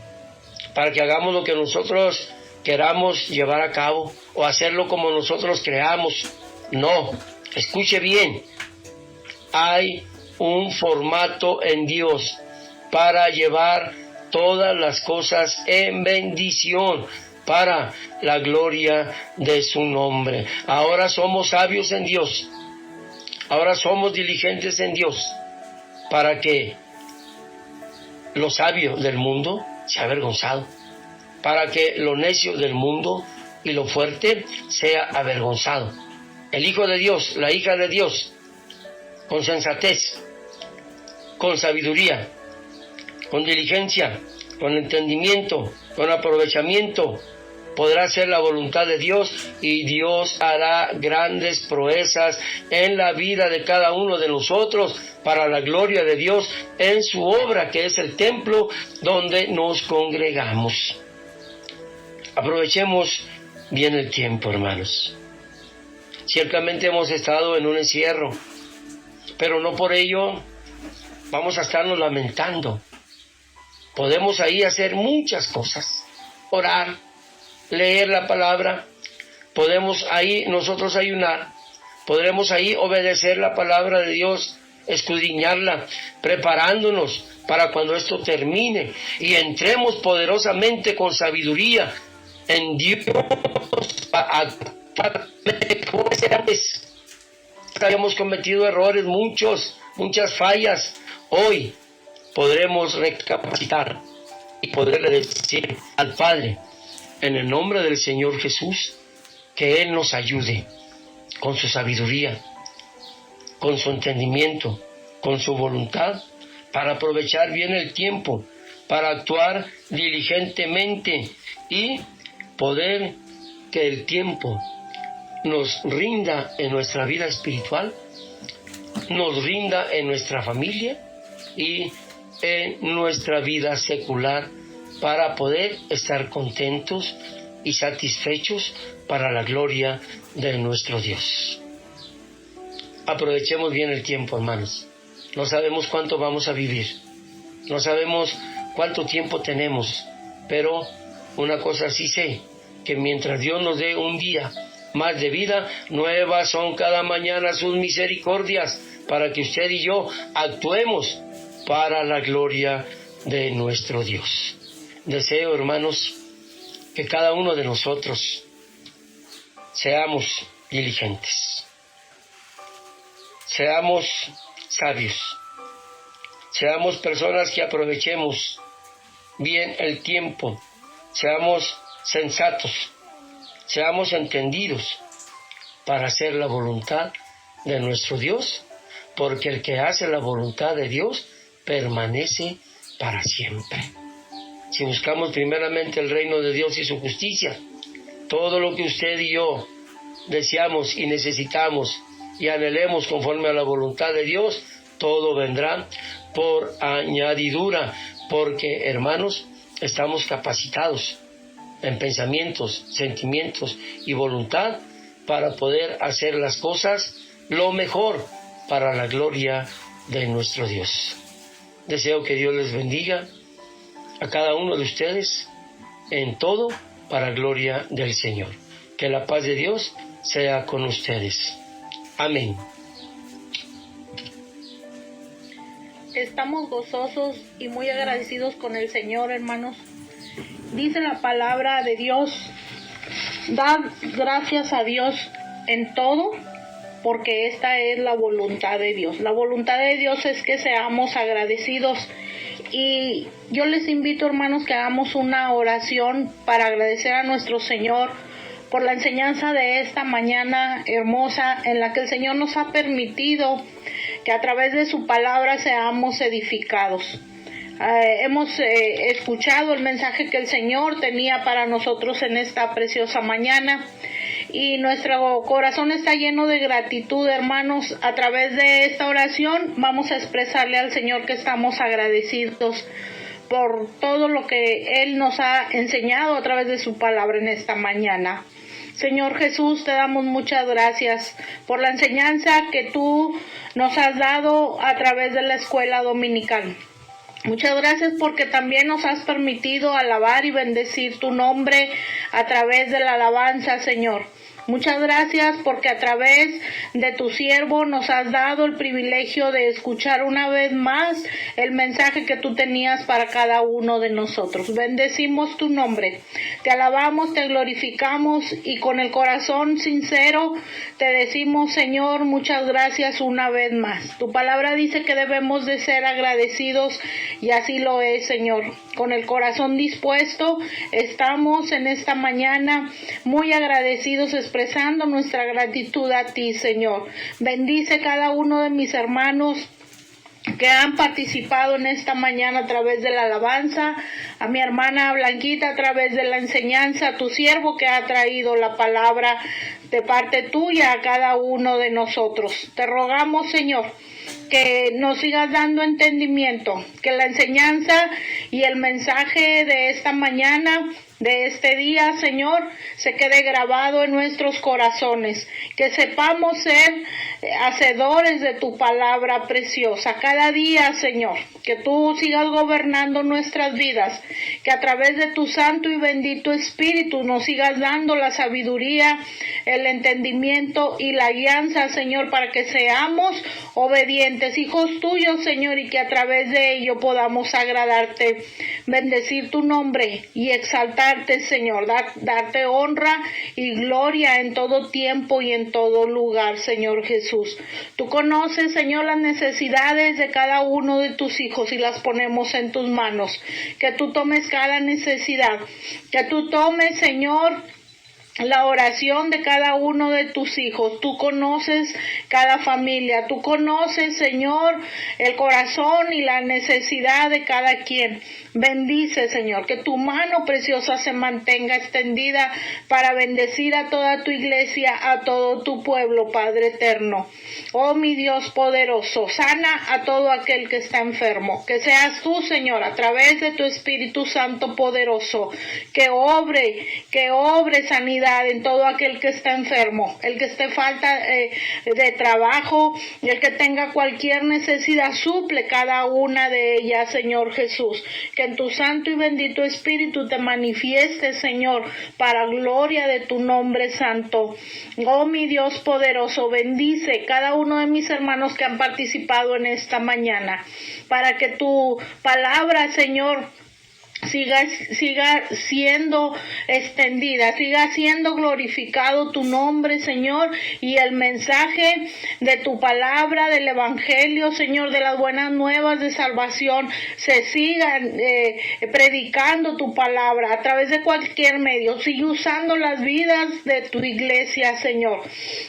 para que hagamos lo que nosotros queramos llevar a cabo o hacerlo como nosotros creamos. No, escuche bien, hay un formato en Dios para llevar todas las cosas en bendición para la gloria de su nombre. Ahora somos sabios en Dios, ahora somos diligentes en Dios, para que lo sabio del mundo sea avergonzado, para que lo necio del mundo y lo fuerte sea avergonzado. El Hijo de Dios, la hija de Dios, con sensatez, con sabiduría, con diligencia, con entendimiento, con aprovechamiento, podrá hacer la voluntad de Dios y Dios hará grandes proezas en la vida de cada uno de nosotros para la gloria de Dios en su obra, que es el templo donde nos congregamos. Aprovechemos bien el tiempo, hermanos. Ciertamente hemos estado en un encierro, pero no por ello vamos a estarnos lamentando. Podemos ahí hacer muchas cosas, orar, leer la palabra, podemos ahí nosotros ayunar, podremos ahí obedecer la palabra de Dios, escudriñarla, preparándonos para cuando esto termine y entremos poderosamente con sabiduría en Dios habíamos cometido errores, muchas fallas. Hoy podremos recapacitar y poderle decir al Padre, en el nombre del Señor Jesús, que Él nos ayude con su sabiduría, con su entendimiento, con su voluntad, para aprovechar bien el tiempo, para actuar diligentemente y poder que el tiempo nos rinda en nuestra vida espiritual, nos rinda en nuestra familia y en nuestra vida secular, para poder estar contentos y satisfechos para la gloria de nuestro Dios. Aprovechemos bien el tiempo, hermanos. No sabemos cuánto vamos a vivir, no sabemos cuánto tiempo tenemos, pero una cosa sí sé, que mientras Dios nos dé un día más de vida, nuevas son cada mañana sus misericordias, para que usted y yo actuemos para la gloria de nuestro Dios. Deseo, hermanos, que cada uno de nosotros seamos diligentes, seamos sabios, seamos personas que aprovechemos bien el tiempo, seamos sensatos, seamos entendidos para hacer la voluntad de nuestro Dios, porque el que hace la voluntad de Dios permanece para siempre. Si buscamos primeramente el reino de Dios y su justicia, todo lo que usted y yo deseamos y necesitamos y anhelemos conforme a la voluntad de Dios, todo vendrá por añadidura, porque, hermanos, estamos capacitados en pensamientos, sentimientos y voluntad para poder hacer las cosas lo mejor para la gloria de nuestro Dios. Deseo que Dios les bendiga a cada uno de ustedes en todo para gloria del Señor. Que la paz de Dios sea con ustedes. Amén. Estamos gozosos y muy agradecidos con el Señor, hermanos. Dice la palabra de Dios: dad gracias a Dios en todo, porque esta es la voluntad de Dios. La voluntad de Dios es que seamos agradecidos. Y yo les invito, hermanos, que hagamos una oración para agradecer a nuestro Señor por la enseñanza de esta mañana hermosa, en la que el Señor nos ha permitido que a través de su palabra seamos edificados. Hemos escuchado el mensaje que el Señor tenía para nosotros en esta preciosa mañana, y nuestro corazón está lleno de gratitud, hermanos. A través de esta oración vamos a expresarle al Señor que estamos agradecidos por todo lo que Él nos ha enseñado a través de su palabra en esta mañana. Señor Jesús, te damos muchas gracias por la enseñanza que tú nos has dado a través de la escuela dominical. Muchas gracias porque también nos has permitido alabar y bendecir tu nombre a través de la alabanza, Señor. Muchas gracias porque a través de tu siervo nos has dado el privilegio de escuchar una vez más el mensaje que tú tenías para cada uno de nosotros. Bendecimos tu nombre, te alabamos, te glorificamos y con el corazón sincero te decimos, Señor, muchas gracias una vez más. Tu palabra dice que debemos de ser agradecidos y así lo es, Señor. Con el corazón dispuesto estamos en esta mañana muy agradecidos, expresando nuestra gratitud a ti, Señor. Bendice cada uno de mis hermanos que han participado en esta mañana a través de la alabanza, a mi hermana Blanquita a través de la enseñanza, a tu siervo que ha traído la palabra de parte tuya a cada uno de nosotros. Te rogamos, Señor, que nos sigas dando entendimiento, que la enseñanza y el mensaje de esta mañana, de este día, Señor, se quede grabado en nuestros corazones, que sepamos ser hacedores de tu palabra preciosa cada día, Señor, que tú sigas gobernando nuestras vidas, que a través de tu santo y bendito Espíritu nos sigas dando la sabiduría, el entendimiento y la guianza, Señor, para que seamos obedientes, hijos tuyos, Señor, y que a través de ello podamos agradarte, bendecir tu nombre y exaltarte, Señor, darte honra y gloria en todo tiempo y en todo lugar, Señor Jesús. Tú conoces, Señor, las necesidades de cada uno de tus hijos y las ponemos en tus manos. Que tú tomes cada necesidad, que tú tomes, Señor, la oración de cada uno de tus hijos. Tú conoces cada familia, tú conoces, Señor, el corazón y la necesidad de cada quien. Bendice, Señor, que tu mano preciosa se mantenga extendida para bendecir a toda tu iglesia, a todo tu pueblo, Padre eterno. Oh, mi Dios poderoso, sana a todo aquel que está enfermo. Que seas tú, Señor, a través de tu Espíritu Santo poderoso, que obre sanidad en todo aquel que está enfermo, el que esté falta de trabajo, y el que tenga cualquier necesidad, suple cada una de ellas, Señor Jesús. Que en tu santo y bendito Espíritu te manifiestes, Señor, para gloria de tu nombre santo. Oh, mi Dios poderoso, bendice cada uno de mis hermanos que han participado en esta mañana, para que tu palabra, Señor, siga siendo extendida, siga siendo glorificado tu nombre, Señor, y el mensaje de tu palabra, del evangelio, Señor, de las buenas nuevas de salvación, se siga predicando tu palabra a través de cualquier medio. Sigue usando las vidas de tu iglesia, Señor.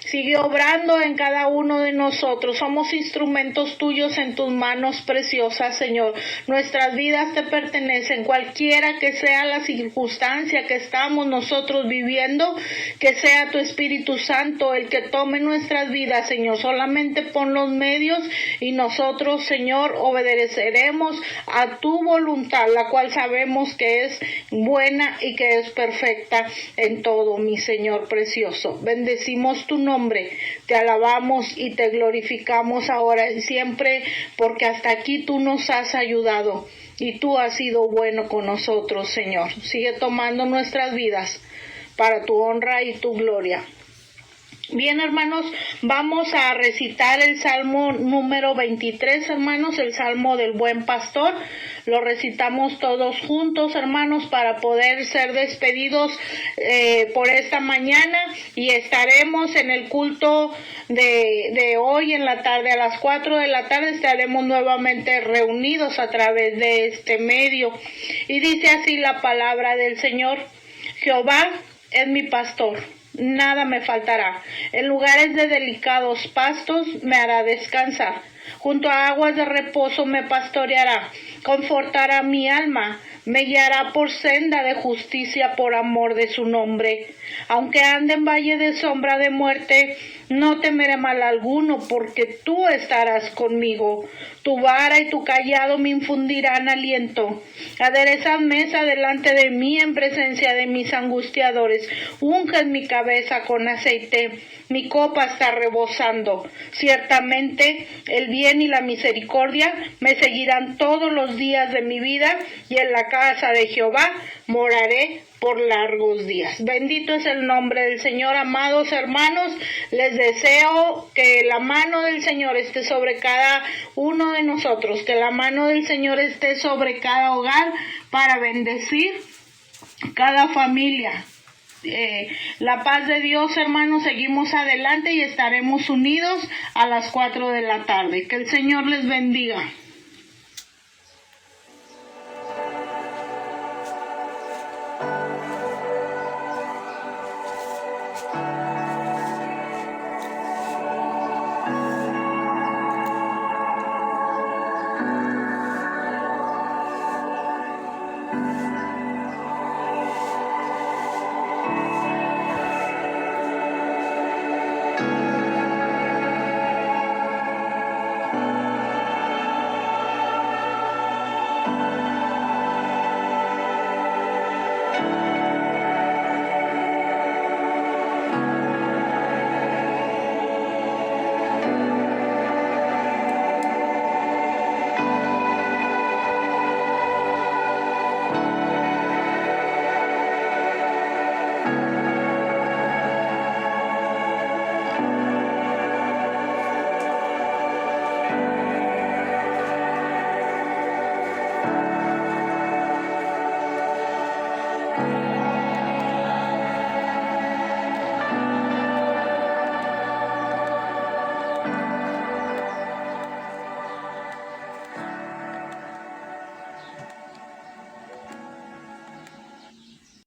Sigue obrando en cada uno de nosotros. Somos instrumentos tuyos en tus manos preciosas, Señor. Nuestras vidas te pertenecen. Cualquiera que sea la circunstancia que estamos nosotros viviendo, que sea tu Espíritu Santo el que tome nuestras vidas, Señor. Solamente pon los medios y nosotros, Señor, obedeceremos a tu voluntad, la cual sabemos que es buena y que es perfecta en todo, mi Señor precioso. Bendecimos tu nombre, te alabamos y te glorificamos ahora y siempre, porque hasta aquí tú nos has ayudado. Y tú has sido bueno con nosotros, Señor. Sigue tomando nuestras vidas para tu honra y tu gloria. Bien, hermanos, vamos a recitar el Salmo número 23, hermanos, el Salmo del Buen Pastor. Lo recitamos todos juntos, hermanos, para poder ser despedidos por esta mañana, y estaremos en el culto de hoy en la tarde, a las 4 de la tarde, estaremos nuevamente reunidos a través de este medio. Y dice así la palabra del Señor: Jehová es mi pastor, nada me faltará. En lugares de delicados pastos me hará descansar. Junto a aguas de reposo me pastoreará. Confortará mi alma. Me guiará por senda de justicia por amor de su nombre. Aunque ande en valle de sombra de muerte, no temeré mal alguno, porque tú estarás conmigo. Tu vara y tu cayado me infundirán aliento. Aderezas mesa delante de mí en presencia de mis angustiadores. Unges mi cabeza con aceite. Mi copa está rebosando. Ciertamente el bien y la misericordia me seguirán todos los días de mi vida, y en la casa de Jehová moraré por largos días. Bendito es el nombre del Señor. Amados hermanos, les deseo que la mano del Señor esté sobre cada uno de nosotros, que la mano del Señor esté sobre cada hogar para bendecir cada familia. La paz de Dios, hermanos, seguimos adelante y estaremos unidos a las 4 de la tarde. Que el Señor les bendiga.